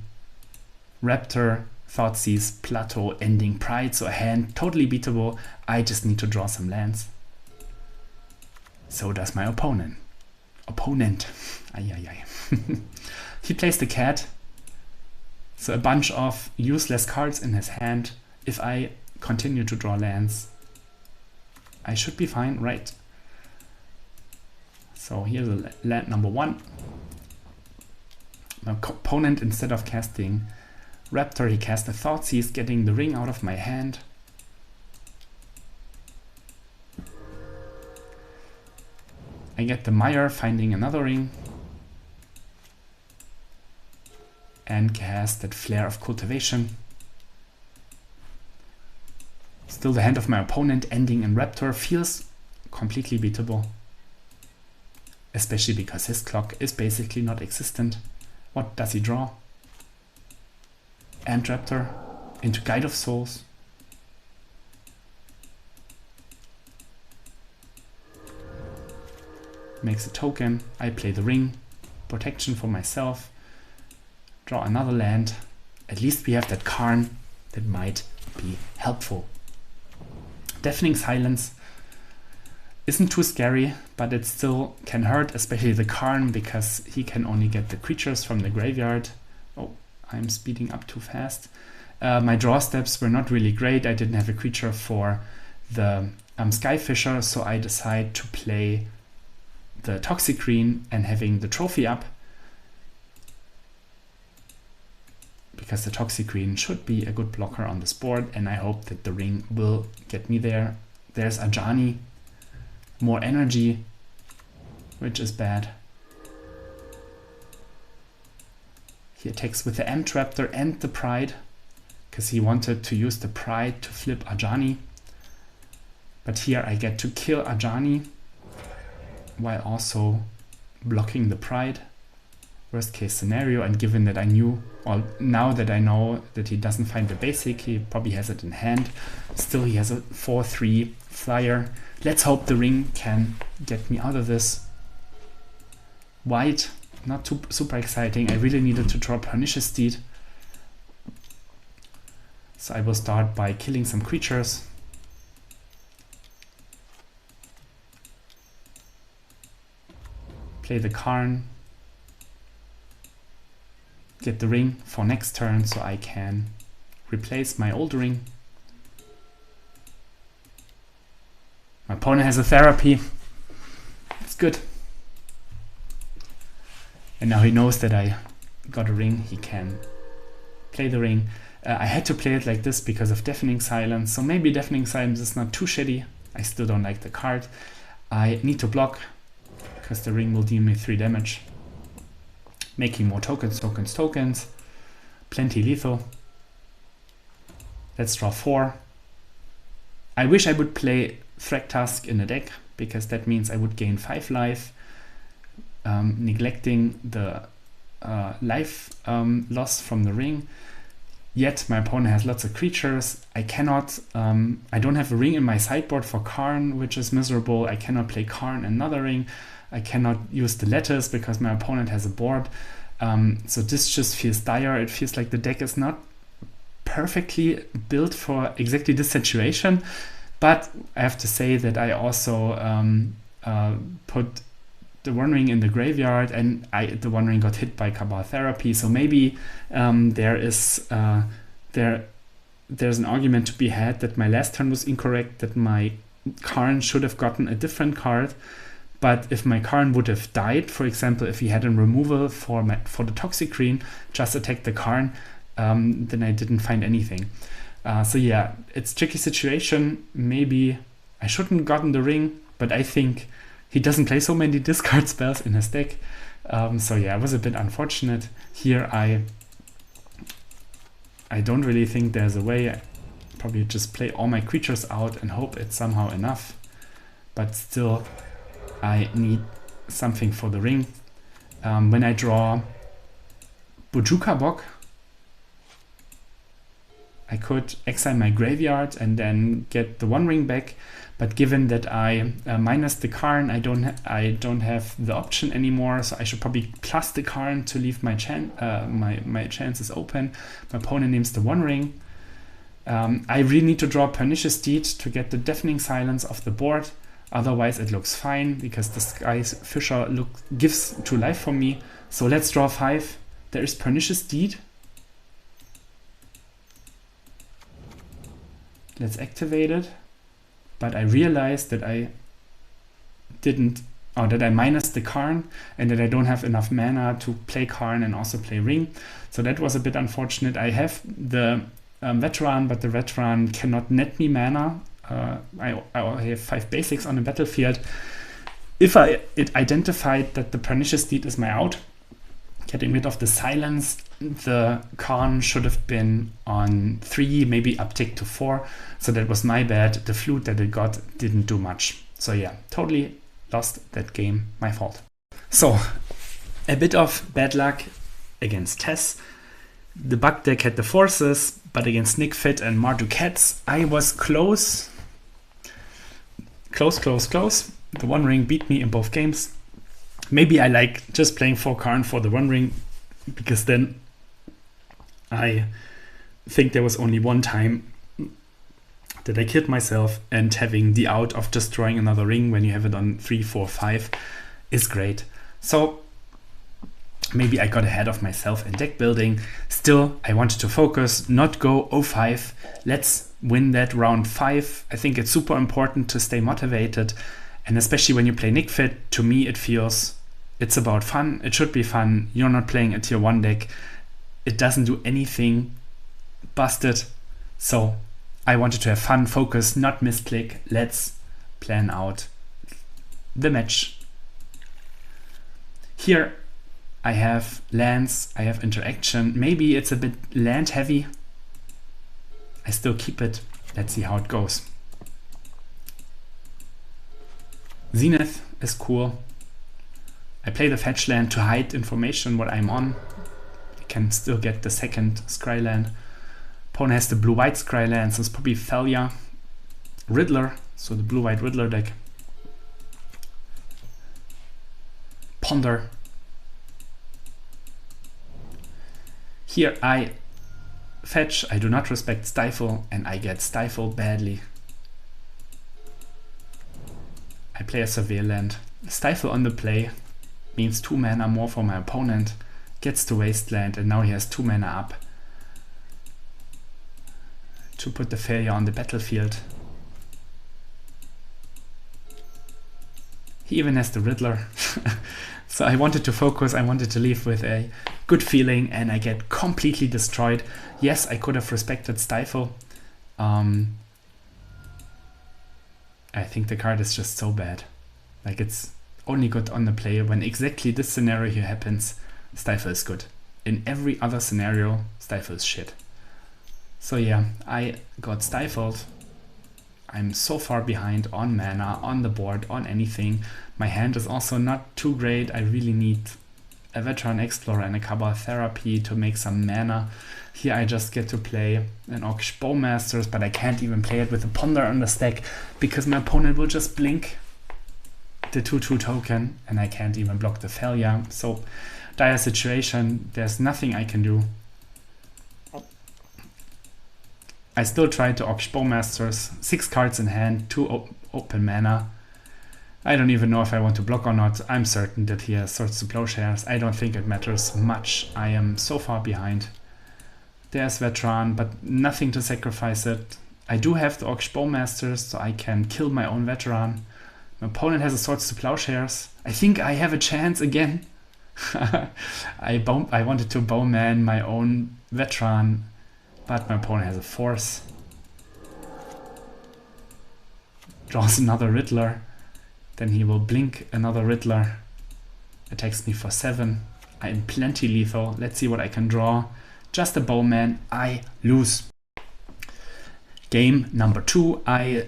Raptor, Thoughtseize, Plateau, Ending Pride, so a hand totally beatable. I just need to draw some lands. So does my opponent. He plays the cat, so a bunch of useless cards in his hand. If I continue to draw lands, I should be fine, right? So here's a land number 1. My opponent, instead of casting Raptor, he cast a Thoughtseize, getting the ring out of my hand. I get the Mire finding another ring. And cast that Flare of Cultivation. Still the hand of my opponent ending in Raptor feels completely beatable. Especially because his clock is basically not existent. What does he draw? And Raptor into Guide of Souls. Makes a token. I play the ring. Protection for myself. Draw another land. At least we have that Karn that might be helpful. Deafening Silence isn't too scary, but it still can hurt, especially the Karn, because he can only get the creatures from the graveyard. Oh, I'm speeding up too fast. My draw steps were not really great. I didn't have a creature for the Skyfisher, so I decide to play the Toxic Green and having the trophy up, because the Toxic Green should be a good blocker on this board, and I hope that the ring will get me there. There's Ajani, more energy, which is bad. He attacks with the M-Traptor and the Pride, because he wanted to use the Pride to flip Ajani. But here I get to kill Ajani, while also blocking the Pride. Worst case scenario, and given that I knew, or now that I know that he doesn't find the basic, he probably has it in hand. Still, he has a 4/3 flyer. Let's hope the ring can get me out of this. White, not too super exciting. I really needed to draw Pernicious Deed. So I will start by killing some creatures. Play the Karn. Get the ring for next turn so I can replace my old ring. My opponent has a Therapy. It's good. And now he knows that I got a ring. He can play the ring. I had to play it like this because of Deafening Silence. So maybe Deafening Silence is not too shitty. I still don't like the card. I need to block because the ring will deal me 3 damage. Making more tokens. Plenty lethal. Let's draw 4. I wish I would play Thragtusk in the deck, because that means I would gain 5 life, neglecting the life loss from the ring. Yet my opponent has lots of creatures. I cannot, I don't have a ring in my sideboard for Karn, which is miserable. I cannot play Karn another ring. I cannot use the letters because my opponent has a board. So this just feels dire. It feels like the deck is not perfectly built for exactly this situation. But I have to say that I also put the One Ring in the graveyard, and the One Ring got hit by Cabal Therapy. So maybe there's an argument to be had that my last turn was incorrect, that my Karn should have gotten a different card. But if my Karn would have died, for example, if he had a removal for the Toxic Green, just attack the Karn, then I didn't find anything. So yeah, it's a tricky situation. Maybe I shouldn't have gotten the ring, but I think he doesn't play so many discard spells in his deck. So yeah, it was a bit unfortunate. Here I don't really think there's a way. I probably just play all my creatures out and hope it's somehow enough. But still, I need something for the ring. When I draw Bojuka Bok, I could exile my graveyard and then get the One Ring back. But given that I minus the Karn, I don't have the option anymore. So I should probably plus the Karn to leave my chances open. My opponent names the One Ring. I really need to draw Pernicious Deed to get the Deafening Silence off the board. Otherwise it looks fine because the Skyfisher gives 2 life for me. So let's draw 5. There is Pernicious Deed. Let's activate it. But I realized that I minus the Karn and that I don't have enough mana to play Karn and also play Ring. So that was a bit unfortunate. I have the Veteran, but the Veteran cannot net me mana. I have 5 basics on the battlefield. If it identified that the Pernicious Deed is my out, getting rid of the silence, the Karn should have been on 3, maybe uptick to 4. So that was my bad. The flute that it got didn't do much. So yeah, totally lost that game. My fault. So a bit of bad luck against Tess. The bug deck had the forces, but against Nick Fit and Marduk Cats, I was close. Close. The One Ring beat me in both games. Maybe I like just playing 4 Karn for the One Ring, because then I think there was only one time that I killed myself, and having the out of destroying another ring when you have it on 3, 4, 5 is great. So maybe I got ahead of myself in deck building. Still, I wanted to focus, not go 0-5. Let's win that round 5. I think it's super important to stay motivated. And especially when you play Nick Fit, to me it feels it's about fun. It should be fun. You're not playing a tier 1 deck. It doesn't do anything busted. So I wanted to have fun, focus, not misclick. Let's plan out the match. Here I have lands, I have interaction. Maybe it's a bit land heavy. I still keep it. Let's see how it goes. Zenith is cool. I play the fetch land to hide information what I'm on. I can still get the second Scry land. Opponent has the blue-white Scry land, so it's probably Thalia. Riddler, so the blue-white Riddler deck. Ponder. Here I fetch, I do not respect Stifle, and I get Stifle badly. I play a Surveil land. Stifle on the play means 2 mana more for my opponent. Gets to Wasteland, and now he has 2 mana up to put the failure on the battlefield. He even has the Riddler. So I wanted to focus, I wanted to leave with a good feeling, and I get completely destroyed. Yes, I could have respected Stifle. I think the card is just so bad. Like, it's only good on the play. When exactly this scenario here happens, Stifle is good. In every other scenario, Stifle is shit. So yeah, I got stifled. I'm so far behind on mana, on the board, on anything. My hand is also not too great. I really need a Veteran Explorer and a Cabal Therapy to make some mana. Here I just get to play an Orcish Bowmasters, but I can't even play it with a Ponder on the stack because my opponent will just blink the 2/2 token and I can't even block the failure. So dire situation, there's nothing I can do. I still try to Orcish Bowmasters, 6 cards in hand, 2 open mana. I don't even know if I want to block or not. I'm certain that he has Swords to Plowshares. I don't think it matters much. I am so far behind. There's Veteran, but nothing to sacrifice it. I do have the Orcish Bowmasters, so I can kill my own Veteran. My opponent has a Swords to Plowshares. I think I have a chance again. I wanted to Bowman my own Veteran, but my opponent has a Force. Draws another Riddler. Then he will blink another Riddler. Attacks me for 7. I am plenty lethal. Let's see what I can draw. Just a Bowman. I lose. Game number 2. I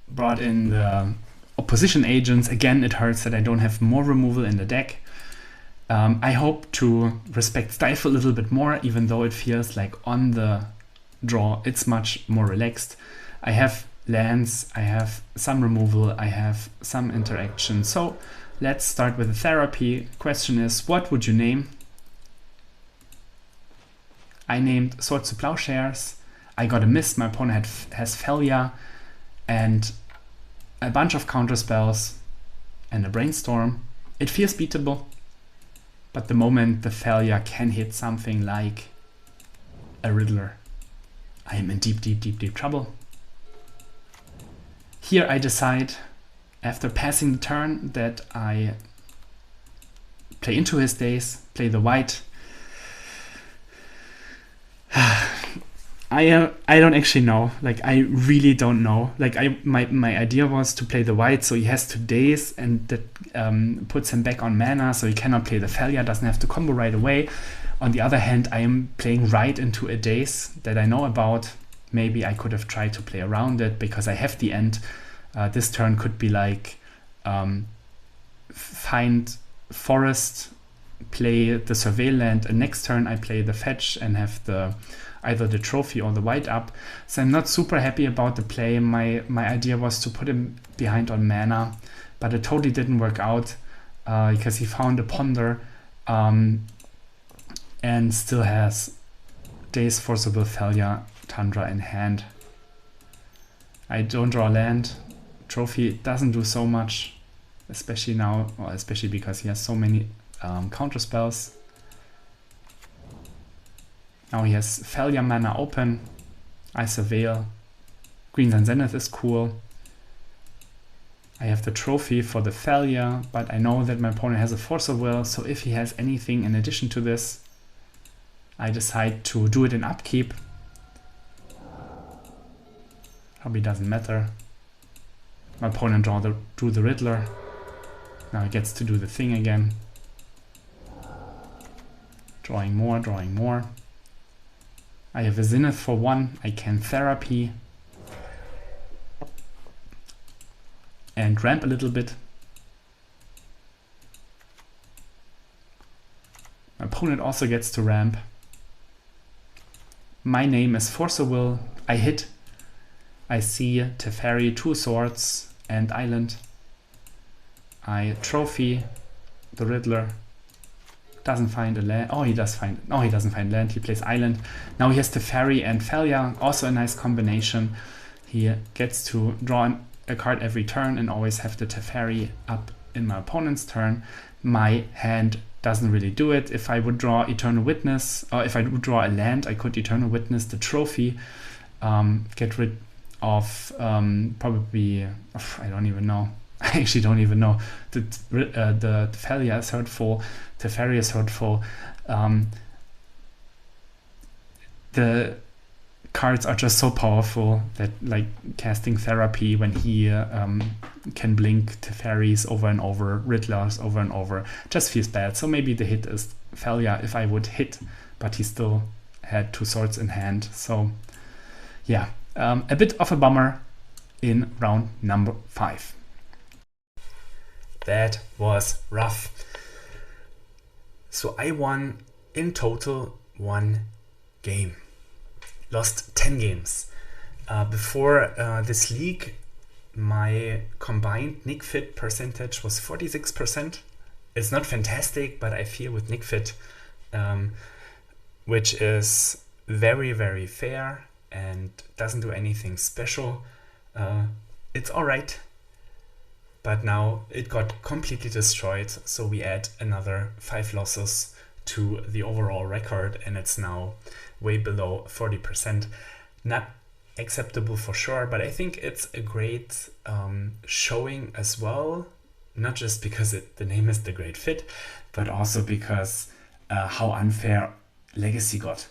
brought in the opposition agents. Again, it hurts that I don't have more removal in the deck. I hope to respect Stifle a little bit more, even though it feels like on the draw it's much more relaxed. I have lands, I have some removal, I have some interaction. So let's start with the therapy. Question is, what would you name? I named Swords to Plowshares. I got a miss. My opponent has failure and a bunch of counter spells and a brainstorm. It feels beatable, but the moment the failure can hit something like a Riddler, I am in deep trouble. Here I decide, after passing the turn, that I play into his days, play the white. I don't actually know. Like, I really don't know. Like, my idea was to play the white, so he has 2 days, and that puts him back on mana, so he cannot play the failure, doesn't have to combo right away. On the other hand, I am playing right into a daze that I know about. Maybe I could have tried to play around it because I have the end. This turn could be like find forest, play the surveil land, and next turn I play the fetch and have either the trophy or the white up. So I'm not super happy about the play. My idea was to put him behind on mana, but it totally didn't work out because he found a ponder and still has Daze, Forcible Failure, Tundra in hand. I don't draw land. Trophy doesn't do so much, especially now, or especially because he has so many counter spells. Now he has Failure mana open. I surveil. Green Sun Zenith is cool. I have the trophy for the failure, but I know that my opponent has a Force of Will, so if he has anything in addition to this, I decide to do it in upkeep. Probably doesn't matter. My opponent drew the Riddler. Now he gets to do the thing again. Drawing more, drawing more. I have a Zenith for 1. I can Therapy. And ramp a little bit. My opponent also gets to ramp. My name is Force of Will. I hit. I see Teferi, 2 swords and island. I trophy the Riddler. Doesn't find a land. Oh, he does find. No, he doesn't find land. He plays island. Now he has Teferi and failure. Also a nice combination. He gets to draw a card every turn and always have the Teferi up in my opponent's turn. My hand doesn't really do it. If I would draw Eternal Witness, or if I would draw a land, I could Eternal Witness the trophy, get rid of probably, I don't even know. I actually don't even know. The failure is hurtful. Teferi is hurtful. The cards are just so powerful that, like, casting Therapy when he can blink Teferis over and over, Riddlers over and over, just feels bad. So maybe the hit is failure if I would hit, but he still had 2 swords in hand. So yeah, a bit of a bummer in round number 5. That was rough. So I won in total 1 game. Lost 10 games. Before this league, my combined Nick Fit percentage was 46%. It's not fantastic, but I feel with Nick Fit, which is very, very fair and doesn't do anything special, it's alright. But now it got completely destroyed, so we add another 5 losses to the overall record, and it's now way below 40%. Not acceptable for sure, but I think it's a great showing as well, not just because the name is The Great Fit, but also because how unfair Legacy got,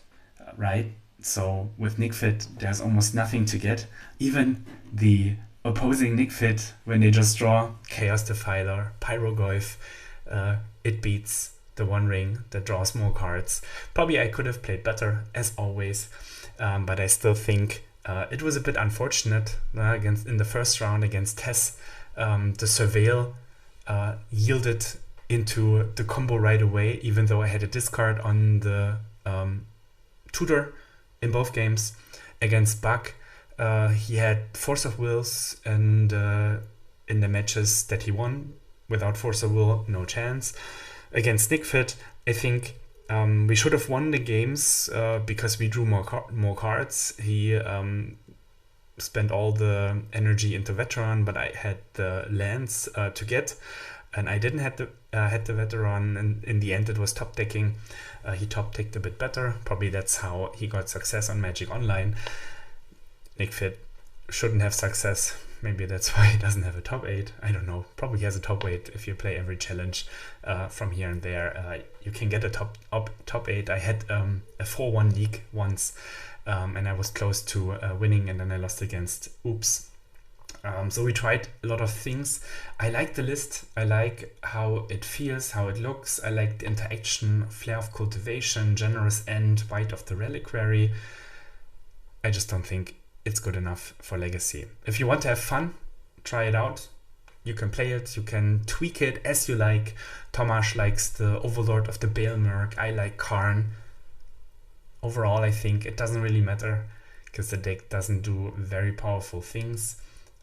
right? So with Nick Fit, there's almost nothing to get. Even the opposing Nick Fit, when they just draw Chaos Defiler, Pyrogoyf, it beats the One Ring that draws more cards. Probably I could have played better, as always, but I still think it was a bit unfortunate in the first round against Tess. The Surveil yielded into the combo right away, even though I had a discard on the tutor in both games. Against Buck, he had Force of Wills, and in the matches that he won, without Force of Will, no chance. Against Nick Fit, I think we should have won the games because we drew more cards. He spent all the energy into Veteran, but I had the lands to get, and I didn't have the Veteran, and in the end it was top decking. He top decked a bit better. Probably that's how he got success on Magic Online. Nick Fit shouldn't have success. Maybe that's why he doesn't have a top 8. I don't know. Probably he has a top 8 if you play every challenge from here and there. You can get a top 8. I had a 4-1 league once, and I was close to winning, and then I lost against Oops. So we tried a lot of things. I like the list. I like how it feels, how it looks. I like the interaction, Flare of Cultivation, Generous End, Bite of the Reliquary. I just don't think it's good enough for Legacy. If you want to have fun, try it out. You can play it, you can tweak it as you like. Tomasz likes the Overlord of the Baelmerk. I like Karn. Overall, I think it doesn't really matter because the deck doesn't do very powerful things.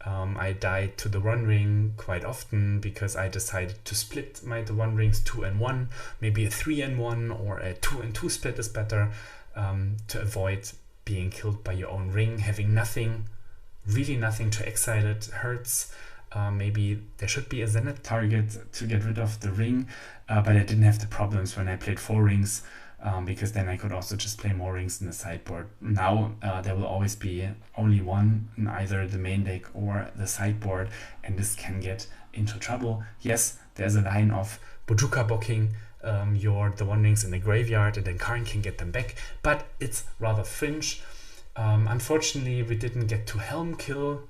I died to the One Ring quite often because I decided to split the One Rings 2 and 1. Maybe a 3 and 1 or a 2 and 2 split is better, to avoid being killed by your own ring. Having nothing, really nothing to exile it hurts. Maybe there should be a Zenith target to get rid of the ring, but I didn't have the problems when I played 4 rings. Because then I could also just play more rings in the sideboard. Now there will always be only one in either the main deck or the sideboard, and this can get into trouble. Yes, there's a line of Bojuka blocking the One Rings in the graveyard, and then Karn can get them back, but it's rather fringe. Unfortunately, we didn't get to Helm kill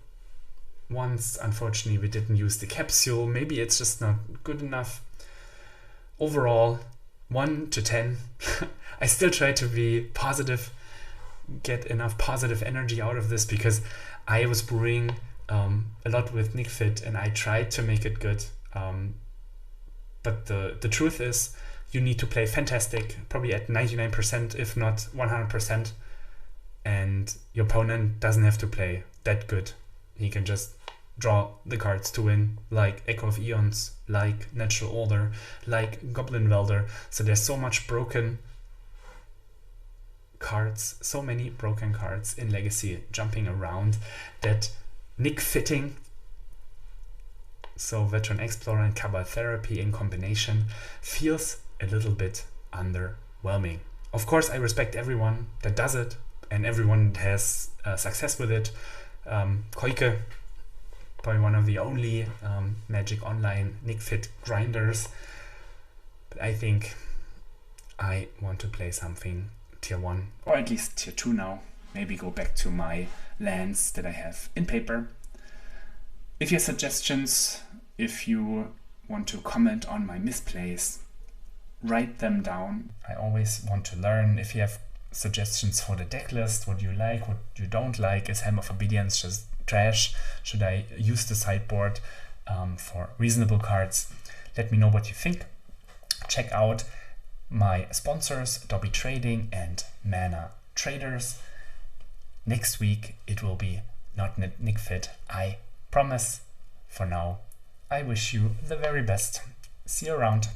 once. Unfortunately, we didn't use the capsule. Maybe it's just not good enough. Overall, 1 to 10. I still try to be positive, get enough positive energy out of this, because I was brewing a lot with Nick Fit and I tried to make it good. But the truth is, you need to play fantastic, probably at 99%, if not 100%. And your opponent doesn't have to play that good. He can just draw the cards to win, like Echo of Eons, like Natural Order, like Goblin Welder. So there's so much broken cards, so many broken cards in Legacy jumping around, that Nick Fitting, so Veteran Explorer and Cabal Therapy in combination, feels a little bit underwhelming. Of course, I respect everyone that does it and everyone that has success with it. Koike, probably one of the only Magic Online Nick Fit grinders. But I think I want to play something tier 1 or at least tier 2 now. Maybe go back to my lands that I have in paper. If you have suggestions, if you want to comment on my misplays, write them down. I always want to learn. If you have suggestions for the deck list, what you like, what you don't like, is Helm of Obedience just trash? Should I use the sideboard for reasonable cards? Let me know what you think. Check out my sponsors, Dobby Trading and Manatraders. Next week it will be not Nick Fit, I promise. For now, I wish you the very best. See you around.